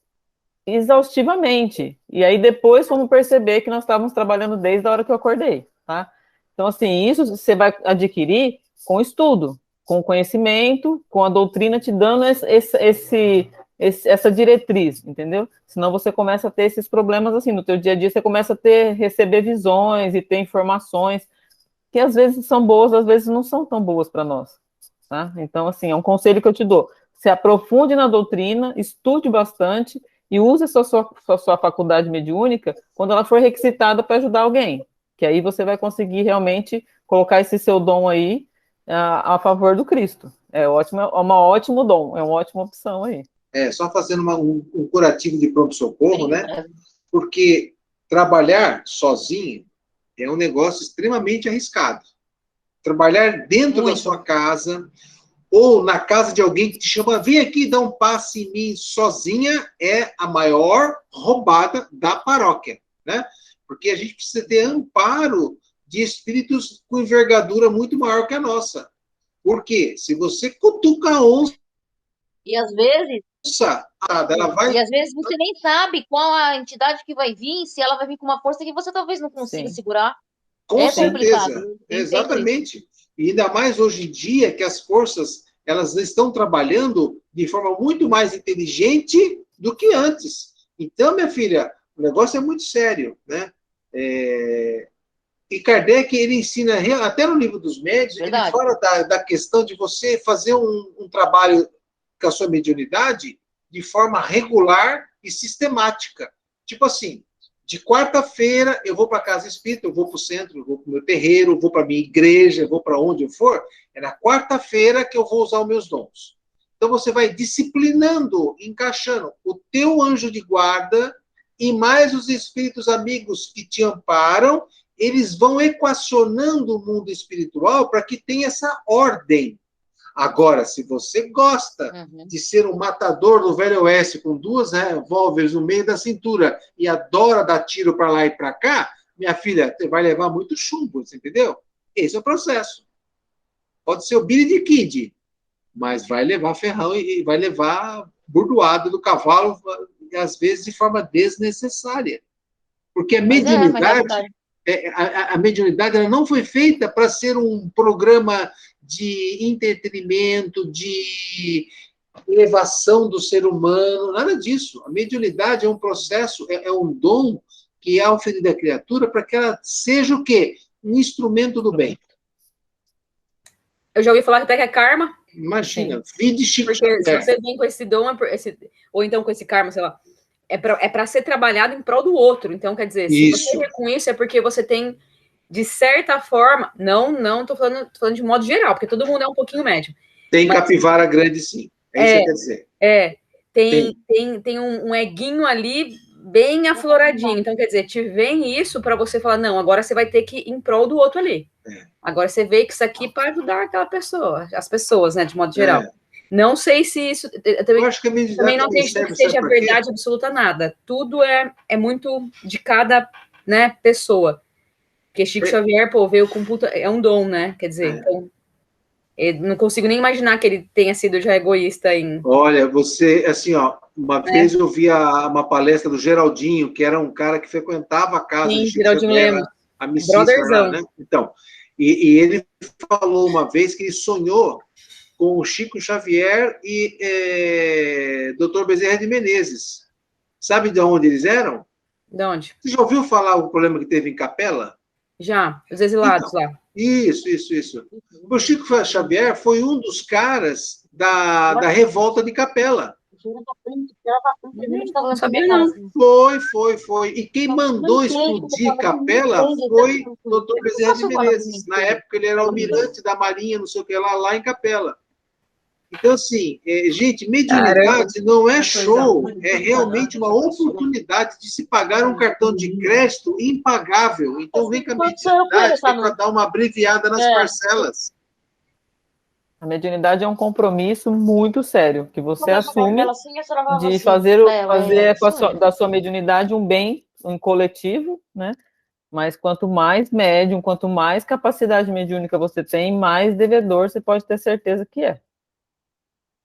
exaustivamente. E aí depois fomos perceber que nós estávamos trabalhando desde a hora que eu acordei, tá? Então, assim, isso você vai adquirir com estudo, com conhecimento, com a doutrina te dando essa diretriz, entendeu? Senão você começa a ter esses problemas, assim, no teu dia a dia você começa a receber visões e ter informações que às vezes são boas, às vezes não são tão boas para nós, tá? Então, assim, é um conselho que eu te dou. Se aprofunde na doutrina, estude bastante e use a sua faculdade mediúnica quando ela for requisitada para ajudar alguém, que aí você vai conseguir realmente colocar esse seu dom aí a favor do Cristo. É ótimo, é um ótimo dom, é uma ótima opção aí. Só fazendo um curativo de pronto-socorro, né? Porque trabalhar sozinho é um negócio extremamente arriscado. Trabalhar dentro da sua casa ou na casa de alguém que te chama, vem aqui dar um passe em mim sozinha, é a maior roubada da paróquia, né? Porque a gente precisa ter amparo de espíritos com envergadura muito maior que a nossa. Por quê? Se você cutuca a onça, e às vezes ela vai... E às vezes você nem sabe qual a entidade que vai vir, se ela vai vir com uma força que você talvez não consiga segurar. Com certeza, exatamente. E ainda mais hoje em dia que as forças elas estão trabalhando de forma muito mais inteligente do que antes. Então, minha filha, o negócio é muito sério, né? E Kardec, ele ensina, até no livro dos médios, ele fala da questão de você fazer um trabalho com a sua mediunidade de forma regular e sistemática. Tipo assim, de quarta-feira eu vou para a casa espírita, eu vou para o centro, eu vou para o meu terreiro, eu vou para a minha igreja, eu vou para onde eu for. É na quarta-feira que eu vou usar os meus dons. Então você vai disciplinando, encaixando o teu anjo de guarda e mais os espíritos amigos que te amparam, eles vão equacionando o mundo espiritual para que tenha essa ordem. Agora, se você gosta de ser um matador do Velho Oeste com 2 revólveres no meio da cintura e adora dar tiro para lá e para cá, minha filha, você vai levar muito chumbo, você entendeu? Esse é o processo. Pode ser o Billy the Kid, mas vai levar ferrão e vai levar burdoada do cavalo, e às vezes de forma desnecessária. Porque a mediunidade... A mediunidade ela não foi feita para ser um programa de entretenimento, de elevação do ser humano, nada disso. A mediunidade é um processo, é um dom que é oferido à criatura para que ela seja o quê? Um instrumento do bem. Eu já ouvi falar até que é karma. Imagina, vide Chico Porque se você vem com esse dom, ou então com esse karma, sei lá, é para ser trabalhado em prol do outro. Então, quer dizer, se você vê com isso, é porque você tem, de certa forma, não tô falando de modo geral, porque todo mundo é um pouquinho médio. Tem capivara grande, sim. É isso que quer dizer. Tem um eguinho ali bem afloradinho. Então, quer dizer, te vem isso para você falar, não, agora você vai ter que ir em prol do outro ali. Agora você vê que isso aqui para ajudar aquela pessoa, as pessoas, né, de modo geral. Não sei se isso... Eu acho que também não acredito que seja verdade absoluta nada. Tudo é muito de cada, né, pessoa. Porque Chico Xavier, veio com puta... É um dom, né? Quer dizer, então... Eu não consigo nem imaginar que ele tenha sido já egoísta em... Olha, você, assim, ó, uma vez eu vi uma palestra do Geraldinho, que era um cara que frequentava a casa de Chico Xavier, a missista, né? Então, e ele falou uma vez que ele sonhou com o Chico Xavier e Dr. Bezerra de Menezes. Sabe de onde eles eram? De onde? Você já ouviu falar o problema que teve em Capela? Já, os exilados então, lá. Isso. O Chico Xavier foi um dos caras da revolta de Capela. Não sabia, não. Foi. E quem mandou explodir Capela foi o Dr. Bezerra de Menezes. Na época ele era almirante da Marinha, não sei o que lá em Capela. Então, assim, gente, mediunidade não é show, é realmente uma oportunidade de se pagar um cartão de crédito impagável. Então, vem com a mediunidade para dar uma abreviada nas parcelas. A mediunidade é um compromisso muito sério, que você assume de fazer da sua mediunidade um bem, um coletivo, né? Mas quanto mais médium, quanto mais capacidade mediúnica você tem, mais devedor você pode ter certeza que é.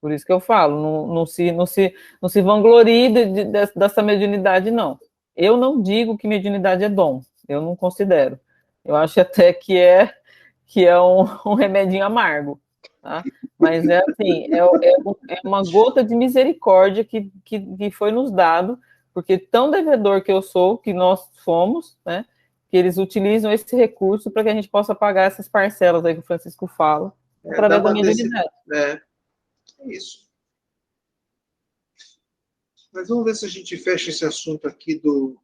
Por isso que eu falo, não se vanglorie dessa mediunidade, não. Eu não digo que mediunidade é bom, eu não considero. Eu acho até que é um remedinho amargo, tá? Mas é assim, é uma gota de misericórdia que foi nos dado, porque tão devedor que eu sou, que nós fomos, né? Que eles utilizam esse recurso para que a gente possa pagar essas parcelas aí que o Francisco fala, através da mediunidade. É isso. Mas vamos ver se a gente fecha esse assunto aqui do...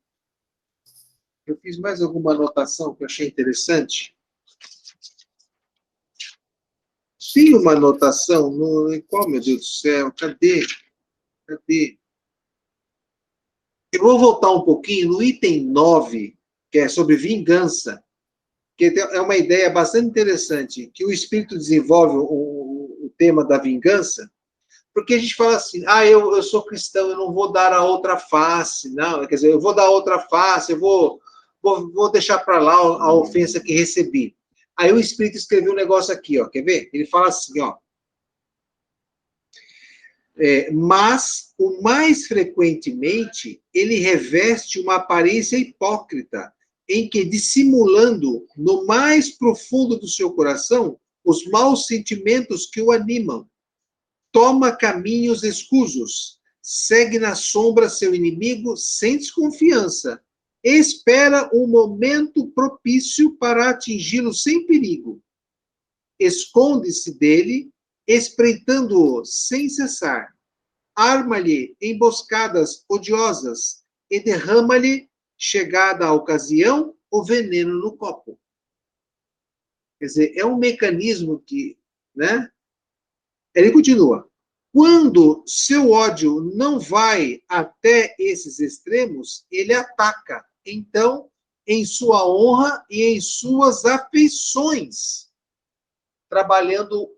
Eu fiz mais alguma anotação que eu achei interessante. Tem uma anotação no... Qual, meu Deus do céu? Cadê? Eu vou voltar um pouquinho no item 9, que é sobre vingança, que é uma ideia bastante interessante, que o espírito desenvolve o tema da vingança, porque a gente fala assim, eu sou cristão, eu não vou dar a outra face, não, quer dizer, eu vou dar a outra face, eu vou deixar para lá a ofensa que recebi. Aí o espírito escreveu um negócio aqui, ó, quer ver? Ele fala assim, ó, mas, o mais frequentemente, ele reveste uma aparência hipócrita, em que, dissimulando no mais profundo do seu coração os maus sentimentos que o animam, toma caminhos escusos, segue na sombra seu inimigo sem desconfiança, espera um momento propício para atingi-lo sem perigo, esconde-se dele, espreitando-o sem cessar, arma-lhe emboscadas odiosas e derrama-lhe, chegada a ocasião, o veneno no copo. Quer dizer, é um mecanismo que, né? Ele continua. Quando seu ódio não vai até esses extremos, ele ataca, então, em sua honra e em suas afeições, trabalhando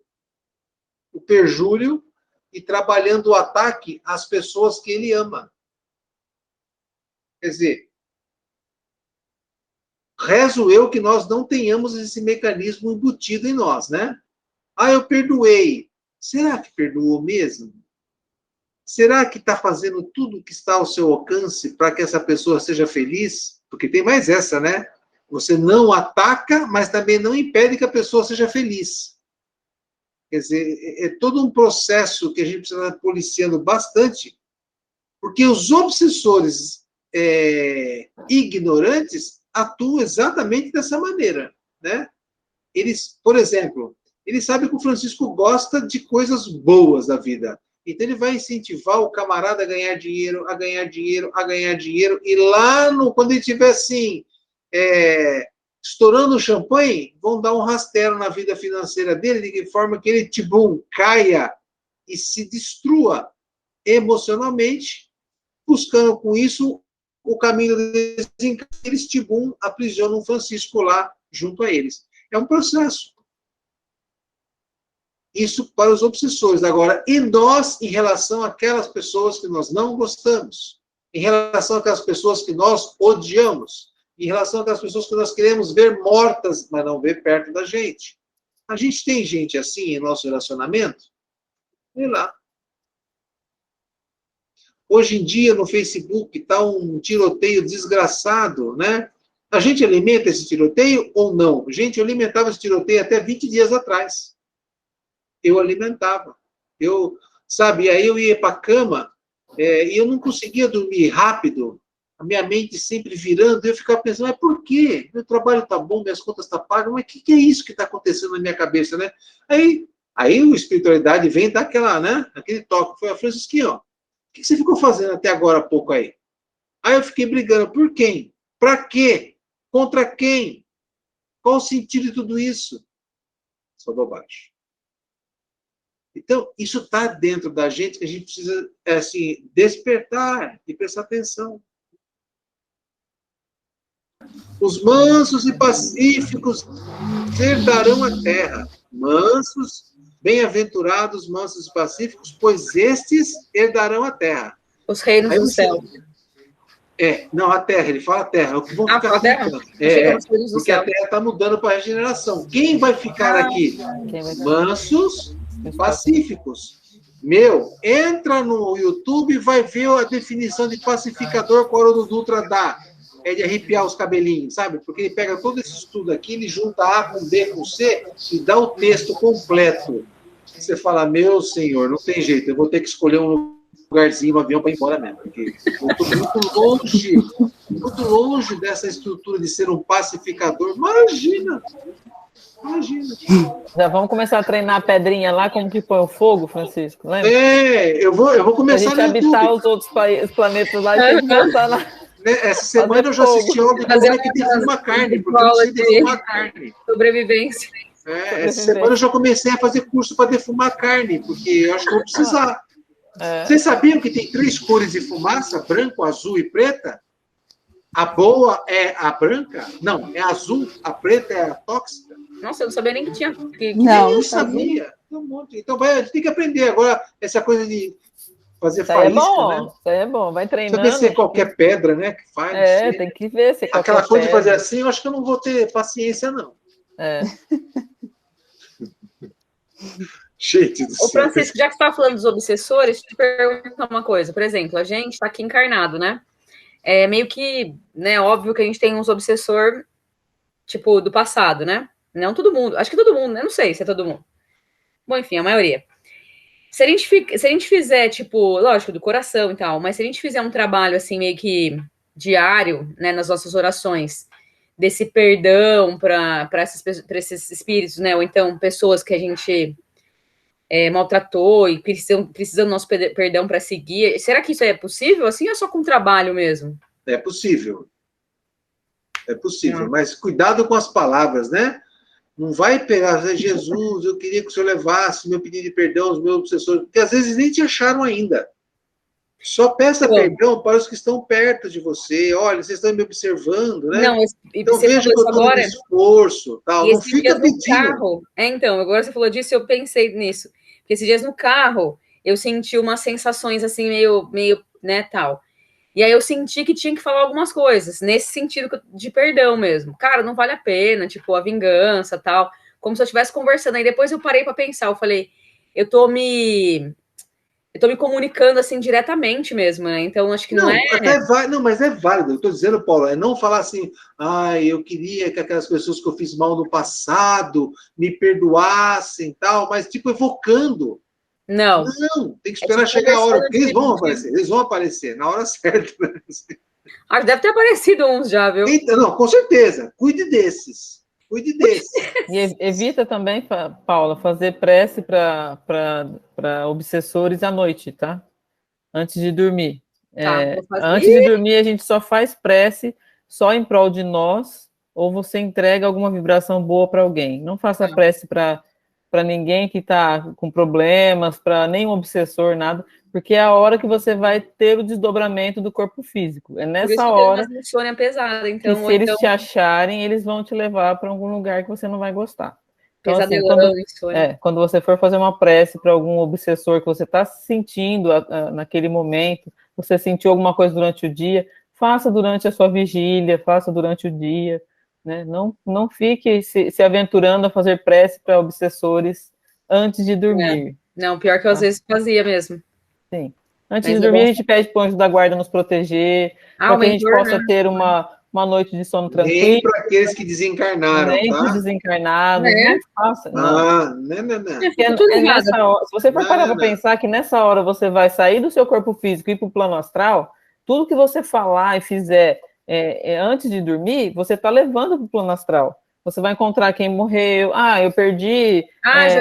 o perjúrio e trabalhando o ataque às pessoas que ele ama. Quer dizer, rezo eu que nós não tenhamos esse mecanismo embutido em nós, né? Eu perdoei. Será que perdoou mesmo? Será que está fazendo tudo que está ao seu alcance para que essa pessoa seja feliz? Porque tem mais essa, né? Você não ataca, mas também não impede que a pessoa seja feliz. Quer dizer, é todo um processo que a gente precisa estar policiando bastante, porque os obsessores ignorantes atuam exatamente dessa maneira, né? Eles, por exemplo, ele sabe que o Francisco gosta de coisas boas da vida. Então ele vai incentivar o camarada a ganhar dinheiro, a ganhar dinheiro, a ganhar dinheiro, e lá quando ele estiver assim, estourando o champanhe, vão dar um rasteiro na vida financeira dele, de forma que ele, caia e se destrua emocionalmente, buscando com isso o caminho deles, eles, aprisionam o Francisco lá junto a eles. É um processo. Isso para os obsessores. Agora, e nós, em relação àquelas pessoas que nós não gostamos? Em relação àquelas pessoas que nós odiamos? Em relação àquelas pessoas que nós queremos ver mortas, mas não ver perto da gente? A gente tem gente assim em nosso relacionamento? Sei lá. Hoje em dia, no Facebook, está um tiroteio desgraçado, né? A gente alimenta esse tiroteio ou não? Gente, eu alimentava esse tiroteio até 20 dias atrás. Eu alimentava. Aí eu ia para a cama e eu não conseguia dormir rápido, a minha mente sempre virando, e eu ficava pensando, mas por quê? Meu trabalho está bom, minhas contas estão pagas, mas o que é isso que está acontecendo na minha cabeça, né? Aí a espiritualidade vem dar aquele toque. Foi a Francisquinha, ó. O que você ficou fazendo até agora há pouco aí? Aí eu fiquei brigando. Por quem? Para quê? Contra quem? Qual o sentido de tudo isso? Só bobagem. Então, isso está dentro da gente, que a gente precisa despertar e prestar atenção. Os mansos e pacíficos herdarão a terra. Mansos, bem-aventurados, mansos e pacíficos, pois estes herdarão a terra. Os reinos do céu. Não, a Terra, ele fala a Terra, o que vão ficar a Terra? porque a Terra está mudando para a regeneração. Quem vai ficar aqui? Mansos, pacíficos. Entra no YouTube e vai ver a definição de pacificador que o Haroldo Dutra dá. É de arrepiar os cabelinhos, sabe? Porque ele pega todo esse estudo aqui, ele junta A com B com C e dá o texto completo. Você fala, meu senhor, não tem jeito, eu vou ter que escolher um lugarzinho, um avião para ir embora mesmo, porque eu estou muito longe dessa estrutura de ser um pacificador. Imagina! Já vamos começar a treinar a pedrinha lá, como que põe o fogo, Francisco, lembra? Eu vou começar a gente habitar os outros planetas lá e tem que voltar lá. Essa semana eu já assisti algo de como é que defuma carne, porque eu não sei defumar carne. Sobrevivência. Essa semana eu já comecei a fazer curso para defumar carne, porque eu acho que vou precisar. Vocês sabiam que tem 3 cores de fumaça? Branco, azul e preta? A boa é a branca? Não, é azul. A preta é a tóxica. Nossa, eu não sabia nem que tinha. Não, eu sabia. Tem um monte. Então, a gente tem que aprender. Agora, essa coisa de fazer faísca, né? Isso aí é bom, vai treinando. Saber se é qualquer pedra, né, que faz. Tem que ver se é qualquer aquela coisa pedra. de fazer assim, eu acho que eu não vou ter paciência, não. Gente do céu. Ô, Francisco, já que você está falando dos obsessores, deixa eu te perguntar uma coisa. Por exemplo, a gente está aqui encarnado, né? É meio que, né, óbvio que a gente tem uns obsessor, tipo, do passado, né? Não todo mundo. Acho que todo mundo, né? Não sei se é todo mundo. Bom, enfim, a maioria. Se a gente fizer, tipo, lógico, do coração e tal, mas se a gente fizer um trabalho, assim, meio que diário, né, nas nossas orações, desse perdão para esses espíritos, né, ou então pessoas que a gente maltratou e precisam do nosso perdão para seguir, será que isso é possível, assim, ou é só com trabalho mesmo? É possível. Mas cuidado com as palavras, né? Não vai pegar, Jesus, eu queria que o senhor levasse meu pedido de perdão aos meus obsessores, porque às vezes nem te acharam ainda. Só peça perdão para os que estão perto de você. Olha, vocês estão me observando, né? Não, então veja que eu estou no esforço. Tal. Não fica pedindo. Carro, então, agora você falou disso, eu pensei nisso. Porque esses dias no carro, eu senti umas sensações assim, meio, né, tal. E aí eu senti que tinha que falar algumas coisas, nesse sentido de perdão mesmo. Cara, não vale a pena, tipo, a vingança, tal. Como se eu estivesse conversando. Aí depois eu parei para pensar, eu falei, eu tô me comunicando assim diretamente mesmo, né? Então acho que não é. Não, mas é válido. Eu tô dizendo, Paulo, é não falar assim, eu queria que aquelas pessoas que eu fiz mal no passado me perdoassem, tal, mas tipo evocando. Não, tem que esperar chegar a hora, porque eles vão aparecer na hora certa. Acho que deve ter aparecido uns já, viu? Então, não, com certeza. Cuide desses. E evita também, Paula, fazer prece para obsessores à noite, tá? Antes de dormir. Antes de dormir, a gente só faz prece só em prol de nós, ou você entrega alguma vibração boa para alguém. Não faça prece para ninguém que está com problemas, para nenhum obsessor, nada, porque é a hora que você vai ter o desdobramento do corpo físico. É nessa hora pesada, então, que se eles te acharem, eles vão te levar para algum lugar que você não vai gostar. Então, quando você for fazer uma prece para algum obsessor que você está sentindo naquele momento, você sentiu alguma coisa durante o dia, faça durante a sua vigília, faça durante o dia. Né? Não fique se aventurando a fazer prece para obsessores antes de dormir. Não, pior que eu às vezes fazia mesmo. Sim. Antes de dormir, a gente pede para o anjo da guarda nos proteger, para que a gente possa ter uma noite de sono tranquilo. Nem para aqueles que desencarnaram, nem para os desencarnados. Não faça. Não. Nessa hora, se você for parar para pensar que nessa hora você vai sair do seu corpo físico e ir para o plano astral, tudo que você falar e fizer antes de dormir, você está levando para o plano astral. Você vai encontrar quem morreu. Eu perdi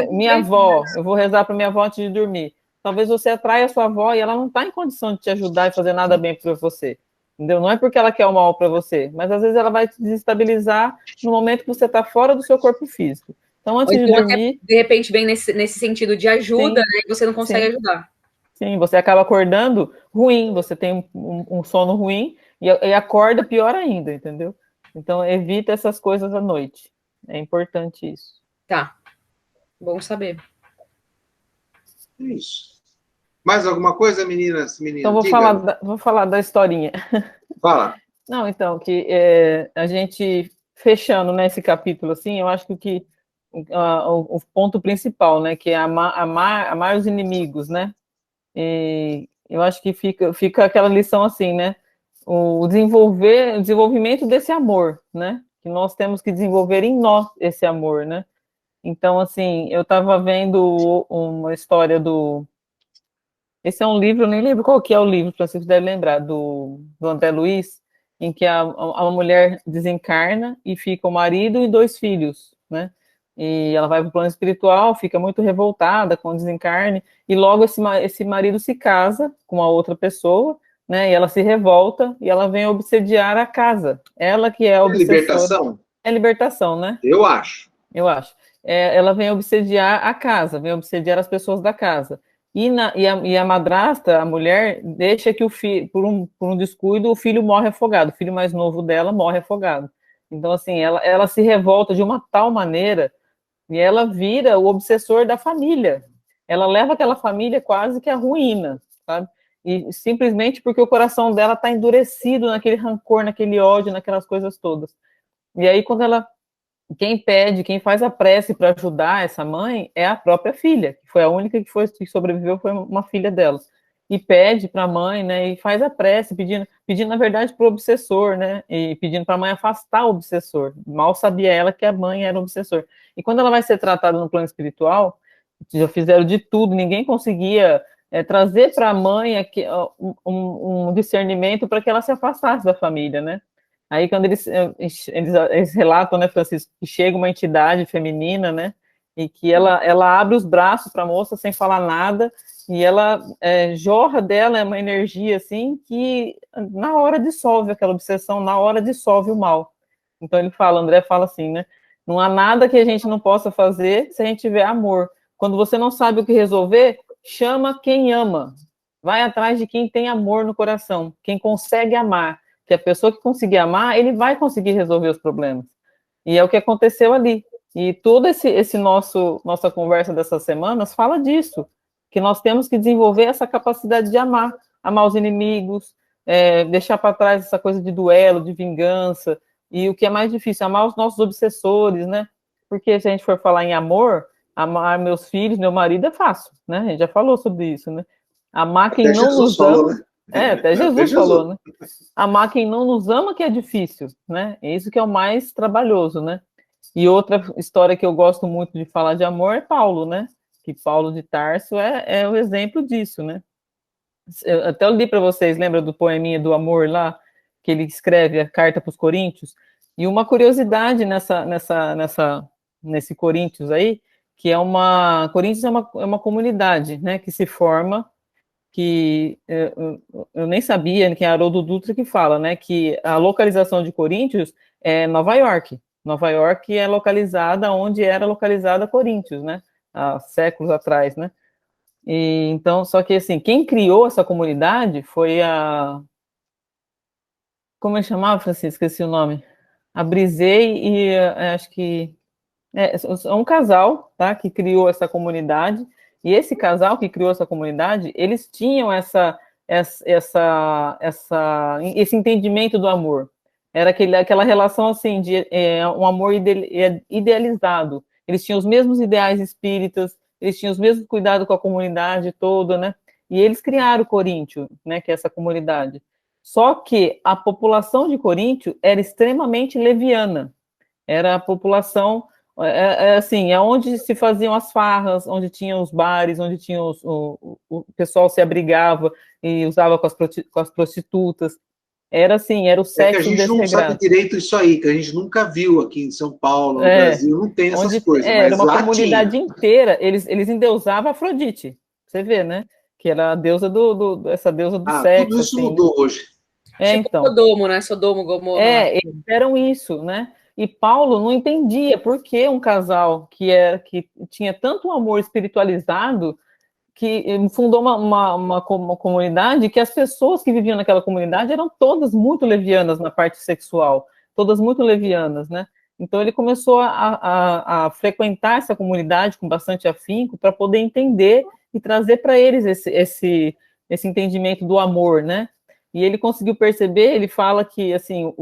minha avó. Eu vou rezar para minha avó antes de dormir. Talvez você atraia a sua avó e ela não está em condição de te ajudar e fazer nada bem para você. Entendeu? Não é porque ela quer o mal para você, mas às vezes ela vai te desestabilizar no momento que você está fora do seu corpo físico. Então, antes de dormir... De repente, vem nesse sentido de ajuda, né? E você não consegue ajudar. Sim, você acaba acordando ruim, você tem um sono ruim e acorda pior ainda, entendeu? Então, evita essas coisas à noite. É importante isso. Tá. Bom saber. Isso. Mais alguma coisa, meninas? Então, vou falar da historinha. Fala. Não, então, que a gente, fechando, né, esse capítulo, assim, eu acho que o ponto principal, né, que é amar os inimigos, né, e eu acho que fica aquela lição assim, né, o desenvolvimento desse amor, né, que nós temos que desenvolver em nós esse amor, né. Então, assim, eu estava vendo uma história esse é um livro, eu nem lembro qual que é o livro, Francisco deve lembrar, do André Luiz, em que a mulher desencarna e fica o marido e 2 filhos, né? E ela vai para o plano espiritual, fica muito revoltada com o desencarne, e logo esse marido se casa com uma outra pessoa, né? E ela se revolta e ela vem obsediar a casa. Ela que é a obsessora. Libertação? É libertação, né? Eu acho. Eu acho. Ela vem obsediar a casa, vem obsediar as pessoas da casa. E a madrasta, a mulher, deixa que o filho, por um descuido, o filho morre afogado. O filho mais novo dela morre afogado. Então, assim, ela se revolta de uma tal maneira e ela vira o obsessor da família. Ela leva aquela família quase que à ruína, sabe? E simplesmente porque o coração dela está endurecido naquele rancor, naquele ódio, naquelas coisas todas. E aí, quem faz a prece para ajudar essa mãe é a própria filha, que foi a única que sobreviveu, foi uma filha dela. E pede para a mãe, né, e faz a prece, pedindo na verdade, para o obsessor, né, e pedindo para a mãe afastar o obsessor. Mal sabia ela que a mãe era o obsessor. E quando ela vai ser tratada no plano espiritual, já fizeram de tudo, ninguém conseguia trazer para a mãe aqui, um discernimento para que ela se afastasse da família, né. Aí, quando eles relatam, né, Francisco, que chega uma entidade feminina, né, e que ela abre os braços para a moça sem falar nada, e ela jorra dela uma energia, assim, que na hora dissolve aquela obsessão, na hora dissolve o mal. Então, André fala assim, né, não há nada que a gente não possa fazer se a gente tiver amor. Quando você não sabe o que resolver, chama quem ama. Vai atrás de quem tem amor no coração, quem consegue amar. Que a pessoa que conseguir amar, ele vai conseguir resolver os problemas. E é o que aconteceu ali. E toda nossa conversa dessas semanas fala disso, que nós temos que desenvolver essa capacidade de amar os inimigos, deixar para trás essa coisa de duelo, de vingança, e o que é mais difícil, amar os nossos obsessores, né? Porque se a gente for falar em amor, amar meus filhos, meu marido é fácil, né? A gente já falou sobre isso, né? Amar quem Até não Jesus nos falou, ama. né? Até Jesus falou, né? Amar quem não nos ama que é difícil, né? É isso que é o mais trabalhoso, né? E outra história que eu gosto muito de falar de amor é Paulo, né? Que Paulo de Tarso é o exemplo disso, né? Até eu li para vocês, lembra do poeminha do amor lá, que ele escreve a carta para os Coríntios? E uma curiosidade nesse Coríntios aí, que Coríntios é uma comunidade, né? Que se forma que eu nem sabia, que é Haroldo Dutra que fala, né, que a localização de Coríntios é Nova York. Nova York é localizada onde era localizada Coríntios, né, há séculos atrás, né. E, então, só que assim, quem criou essa comunidade foi como ele chamava, Francisco? Esqueci o nome. A Brisei e acho que é um casal, tá, que criou essa comunidade, e esse casal que criou essa comunidade, eles tinham esse entendimento do amor. Era aquela relação, assim, de um amor idealizado. Eles tinham os mesmos ideais espíritas, eles tinham os mesmos cuidados com a comunidade toda, né? E eles criaram o Coríntio, né, que é essa comunidade. Só que a população de Coríntio era extremamente leviana. Era a população assim, é onde se faziam as farras, onde tinham os bares, onde tinha o pessoal se abrigava e usava com as prostitutas. Era assim, era o sexo que a gente desregrado. não sabe direito isso aí, que a gente nunca viu aqui em São Paulo, no Brasil, não tem essas coisas, mas era uma lá comunidade tinha. inteira, eles endeusavam Afrodite, você vê, né? Que era a deusa essa deusa do sexo. Tudo isso assim, mudou hoje. Tipo então. Sodomo, né? Sodomo, Gomorra. Eles eram isso, né? E Paulo não entendia por que um casal que tinha tanto um amor espiritualizado que fundou uma comunidade que as pessoas que viviam naquela comunidade eram todas muito levianas na parte sexual, todas muito levianas, né? Então ele começou a frequentar essa comunidade com bastante afinco para poder entender e trazer para eles esse entendimento do amor, né? E ele conseguiu perceber, ele fala que, assim,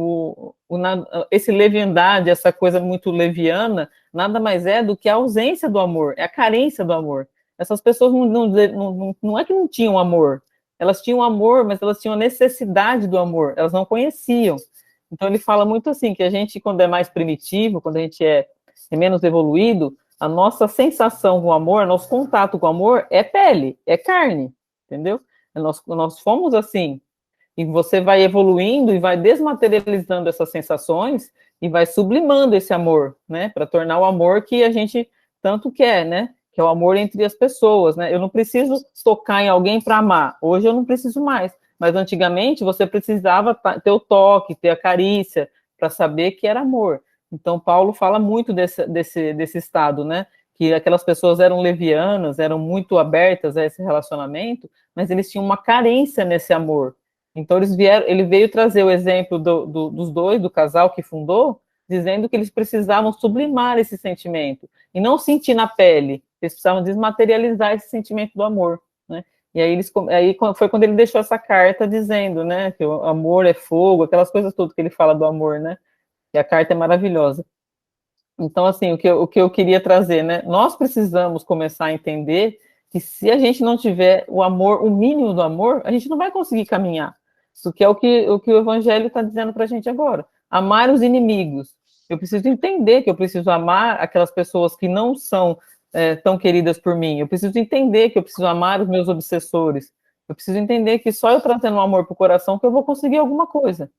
esse leviandade, essa coisa muito leviana, nada mais é do que a ausência do amor, é a carência do amor. Essas pessoas não é que não tinham amor, elas tinham amor, mas elas tinham a necessidade do amor, elas não conheciam. Então ele fala muito assim, que a gente, quando é mais primitivo, quando a gente é menos evoluído, a nossa sensação com o amor, nosso contato com o amor é pele, é carne, entendeu? Nós fomos assim, e você vai evoluindo e vai desmaterializando essas sensações e vai sublimando esse amor, né, para tornar o amor que a gente tanto quer, né, que é o amor entre as pessoas, né? Eu não preciso tocar em alguém para amar. Hoje eu não preciso mais, mas antigamente você precisava ter o toque, ter a carícia para saber que era amor. Então Paulo fala muito desse estado, né? Que aquelas pessoas eram levianas, eram muito abertas a esse relacionamento, mas eles tinham uma carência nesse amor. Então ele veio trazer o exemplo dos dois, do casal que fundou, dizendo que eles precisavam sublimar esse sentimento e não sentir na pele, eles precisavam desmaterializar esse sentimento do amor, né? E aí foi quando ele deixou essa carta dizendo, né, que o amor é fogo, aquelas coisas todas que ele fala do amor, né? E a carta é maravilhosa. Então, assim, o que eu queria trazer, né? Nós precisamos começar a entender que se a gente não tiver o amor, o mínimo do amor, a gente não vai conseguir caminhar. Isso que é o que o Evangelho está dizendo para a gente agora. Amar os inimigos. Eu preciso entender que eu preciso amar aquelas pessoas que não são tão queridas por mim. Eu preciso entender que eu preciso amar os meus obsessores. Eu preciso entender que só eu trazendo um amor para o coração que eu vou conseguir alguma coisa.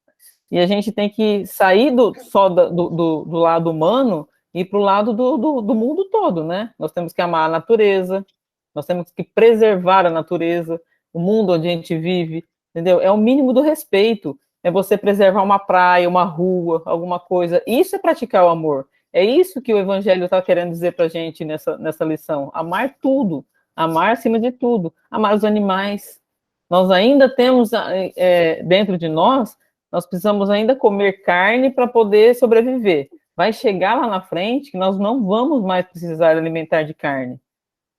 E a gente tem que sair só do lado humano e ir para o lado do mundo todo, né? Nós temos que amar a natureza, nós temos que preservar a natureza, o mundo onde a gente vive, entendeu? É o mínimo do respeito, é você preservar uma praia, uma rua, alguma coisa. Isso é praticar o amor. É isso que o Evangelho está querendo dizer para a gente nessa lição. Amar tudo, amar acima de tudo, amar os animais. Nós ainda temos dentro de nós precisamos ainda comer carne para poder sobreviver. Vai chegar lá na frente que nós não vamos mais precisar alimentar de carne.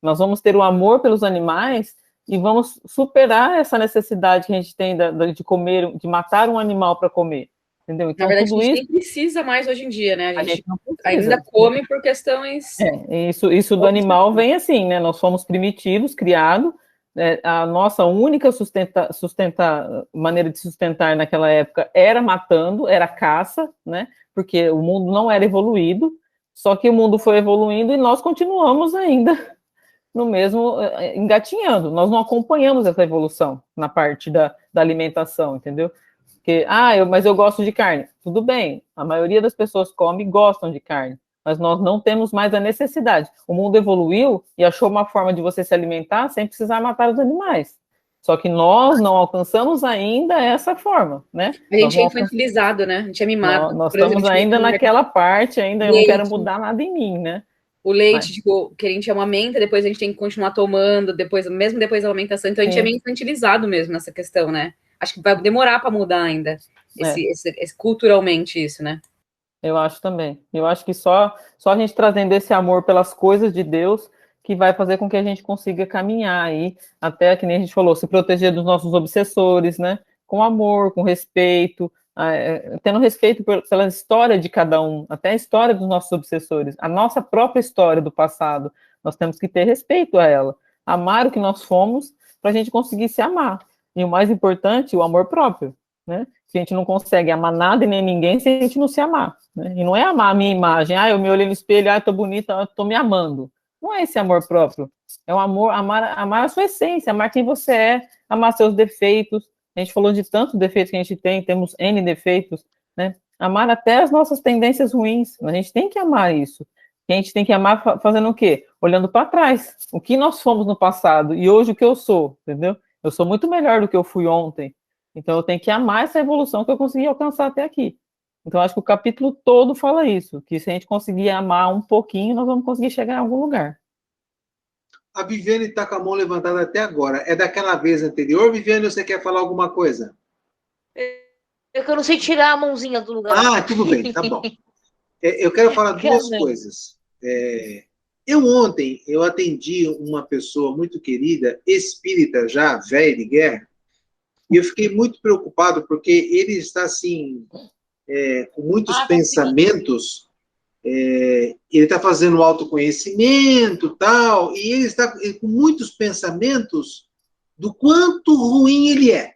Nós vamos ter o amor pelos animais e vamos superar essa necessidade que a gente tem de comer, de matar um animal para comer. Entendeu? Então, na verdade, tudo a gente isso, nem precisa mais hoje em dia, né? A gente não ainda come por questões... Isso do animal vem assim, né? Nós fomos primitivos, criados, a nossa única maneira de sustentar naquela época era matando, era caça, né? Porque o mundo não era evoluído, só que o mundo foi evoluindo e nós continuamos ainda no mesmo, engatinhando. Nós não acompanhamos essa evolução na parte da alimentação, entendeu? Porque, mas eu gosto de carne. Tudo bem, a maioria das pessoas come e gostam de carne, mas nós não temos mais a necessidade. O mundo evoluiu e achou uma forma de você se alimentar sem precisar matar os animais. Só que nós não alcançamos ainda essa forma, né? A gente é infantilizado, né? A gente é mimado. Nós estamos ainda naquela parte, ainda eu não quero mudar nada em mim, né? O leite, tipo, que a gente amamenta, depois a gente tem que continuar tomando, mesmo depois da amamentação, então a gente é meio infantilizado mesmo nessa questão, né? Acho que vai demorar para mudar ainda, culturalmente isso, né? Eu acho também. Eu acho que só a gente trazendo esse amor pelas coisas de Deus que vai fazer com que a gente consiga caminhar aí, até, que nem a gente falou, se proteger dos nossos obsessores, né? Com amor, com respeito, tendo respeito pela história de cada um, até a história dos nossos obsessores, a nossa própria história do passado. Nós temos que ter respeito a ela, amar o que nós fomos para a gente conseguir se amar. E o mais importante, o amor próprio, né? Que a gente não consegue amar nada e nem ninguém se a gente não se amar, né? E não é amar a minha imagem, eu me olhei no espelho, tô bonita, eu tô me amando. Não é esse amor próprio, é o amor, amar a sua essência, amar quem você é, amar seus defeitos. A gente falou de tantos defeitos que a gente tem, temos N defeitos, né? Amar até as nossas tendências ruins, a gente tem que amar isso. A gente tem que amar fazendo o quê? Olhando para trás, o que nós fomos no passado e hoje o que eu sou, entendeu? Eu sou muito melhor do que eu fui ontem. Então, eu tenho que amar essa evolução que eu consegui alcançar até aqui. Então, acho que o capítulo todo fala isso, que se a gente conseguir amar um pouquinho, nós vamos conseguir chegar em algum lugar. A Viviane está com a mão levantada até agora. É daquela vez anterior, Viviane, você quer falar alguma coisa? Eu não sei tirar a mãozinha do lugar. Tudo bem, tá bom. Eu quero falar duas coisas. Ontem, eu atendi uma pessoa muito querida, espírita já, velha de guerra, e eu fiquei muito preocupado, porque ele está, assim, com muitos pensamentos, ele está fazendo autoconhecimento, tal, e ele está com muitos pensamentos do quanto ruim ele é.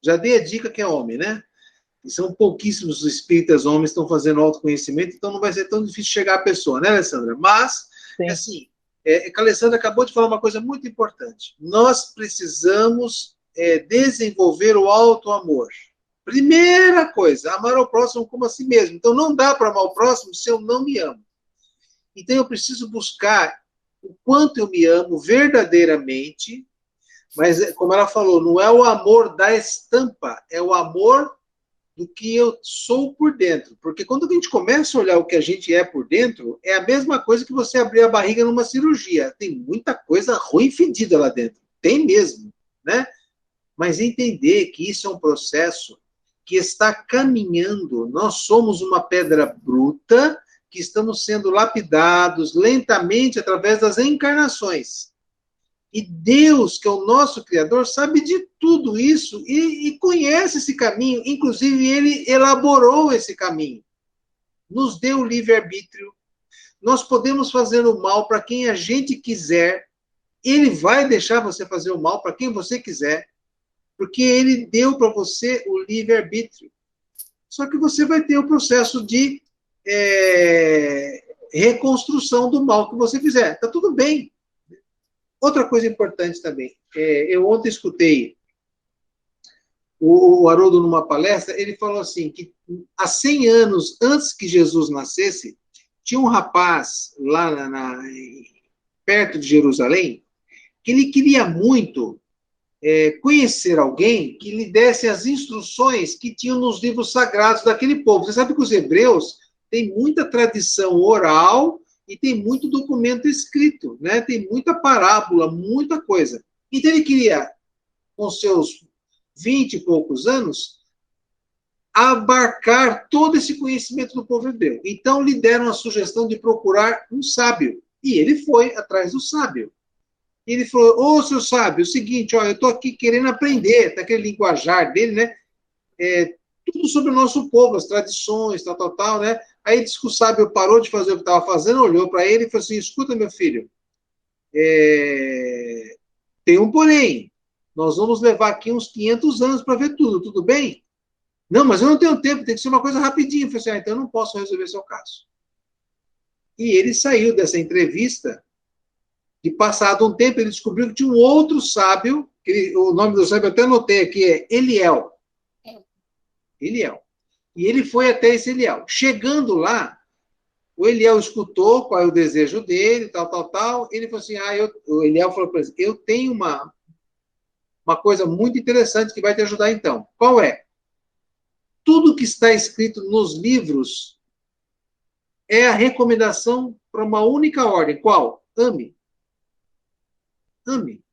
Já dei a dica que é homem, né? E são pouquíssimos os espíritas homens que estão fazendo autoconhecimento, então não vai ser tão difícil chegar à pessoa, né, Alessandra? Mas, Sim. assim, a Alessandra acabou de falar uma coisa muito importante. Nós precisamos desenvolver o auto-amor. Primeira coisa, amar ao próximo como a si mesmo. Então, não dá para amar o próximo se eu não me amo. Então, eu preciso buscar o quanto eu me amo verdadeiramente, mas, como ela falou, não é o amor da estampa, é o amor do que eu sou por dentro. Porque quando a gente começa a olhar o que a gente é por dentro, é a mesma coisa que você abrir a barriga numa cirurgia. Tem muita coisa ruim e fedida lá dentro. Tem mesmo, né? Mas entender que isso é um processo que está caminhando. Nós somos uma pedra bruta que estamos sendo lapidados lentamente através das encarnações. E Deus, que é o nosso Criador, sabe de tudo isso e conhece esse caminho. Inclusive, ele elaborou esse caminho. Nos deu o livre-arbítrio. Nós podemos fazer o mal para quem a gente quiser. Ele vai deixar você fazer o mal para quem você quiser. Porque ele deu para você o livre-arbítrio. Só que você vai ter o processo de reconstrução do mal que você fizer. Está tudo bem. Outra coisa importante também, eu ontem escutei o Haroldo numa palestra, ele falou assim, que há 100 anos antes que Jesus nascesse, tinha um rapaz lá perto de Jerusalém, que ele queria muito conhecer alguém que lhe desse as instruções que tinham nos livros sagrados daquele povo. Você sabe que os hebreus têm muita tradição oral e tem muito documento escrito, né? Tem muita parábola, muita coisa. Então ele queria, com seus 20 e poucos anos, abarcar todo esse conhecimento do povo hebreu. Então lhe deram a sugestão de procurar um sábio. E ele foi atrás do sábio. E ele falou, ô, seu sábio, é o seguinte, ó, eu estou aqui querendo aprender, tá aquele linguajar dele, né? Tudo sobre o nosso povo, as tradições, tal, né? Aí disse que o sábio parou de fazer o que estava fazendo, olhou para ele e falou assim, escuta, meu filho, tem um porém, nós vamos levar aqui uns 500 anos para ver tudo bem? Não, mas eu não tenho tempo, tem que ser uma coisa rapidinho. Eu falei assim, então eu não posso resolver seu caso. E ele saiu dessa entrevista, e passado um tempo ele descobriu que tinha um outro sábio, o nome do sábio eu até anotei aqui, é Eliel. Eliel. E ele foi até esse Eliel. Chegando lá, o Eliel escutou qual é o desejo dele, tal. Ele falou assim, o Eliel falou para ele, eu tenho uma coisa muito interessante que vai te ajudar então. Qual é? Tudo que está escrito nos livros é a recomendação para uma única ordem. Qual? Ame. Ame.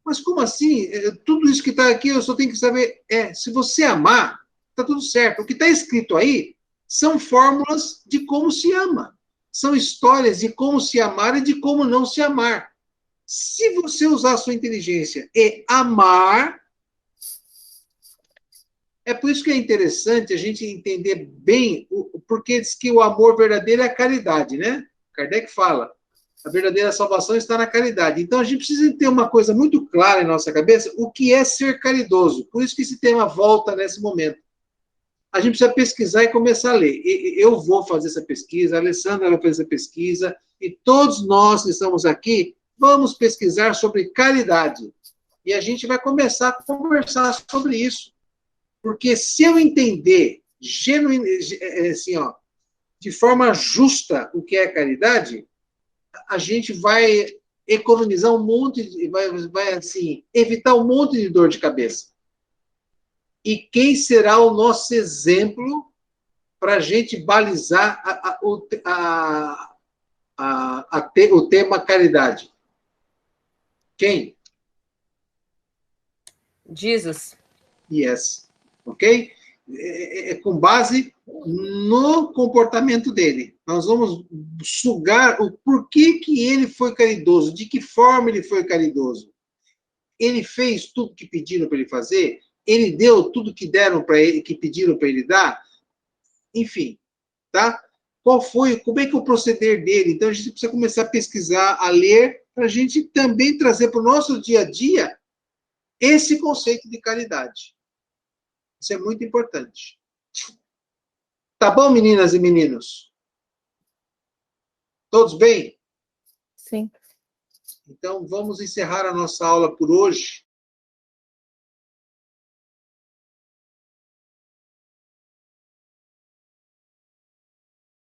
Mas como assim? Tudo isso que está aqui eu só tenho que saber. Se você amar, está tudo certo. O que está escrito aí são fórmulas de como se ama. São histórias de como se amar e de como não se amar. Se você usar a sua inteligência e amar, é por isso que é interessante a gente entender bem, porque diz que o amor verdadeiro é a caridade, né? Kardec fala, a verdadeira salvação está na caridade. Então a gente precisa ter uma coisa muito clara em nossa cabeça, o que é ser caridoso. Por isso que esse tema volta nesse momento. A gente precisa pesquisar e começar a ler. Eu vou fazer essa pesquisa, a Alessandra vai fazer essa pesquisa, e todos nós que estamos aqui vamos pesquisar sobre caridade. E a gente vai começar a conversar sobre isso. Porque se eu entender assim, de forma justa o que é caridade, a gente vai economizar um monte, vai assim, evitar um monte de dor de cabeça. E quem será o nosso exemplo para a gente balizar o tema caridade? Quem? Jesus. Yes. Ok? com base no comportamento dele. Nós vamos sugar o porquê que ele foi caridoso, de que forma ele foi caridoso. Ele fez tudo que pediram para ele fazer? Ele deu tudo que deram para ele, que pediram para ele dar? Enfim, tá? Como é que é o proceder dele? Então a gente precisa começar a pesquisar, a ler, para a gente também trazer para o nosso dia a dia esse conceito de caridade. Isso é muito importante. Tá bom, meninas e meninos? Todos bem? Sim. Então, vamos encerrar a nossa aula por hoje.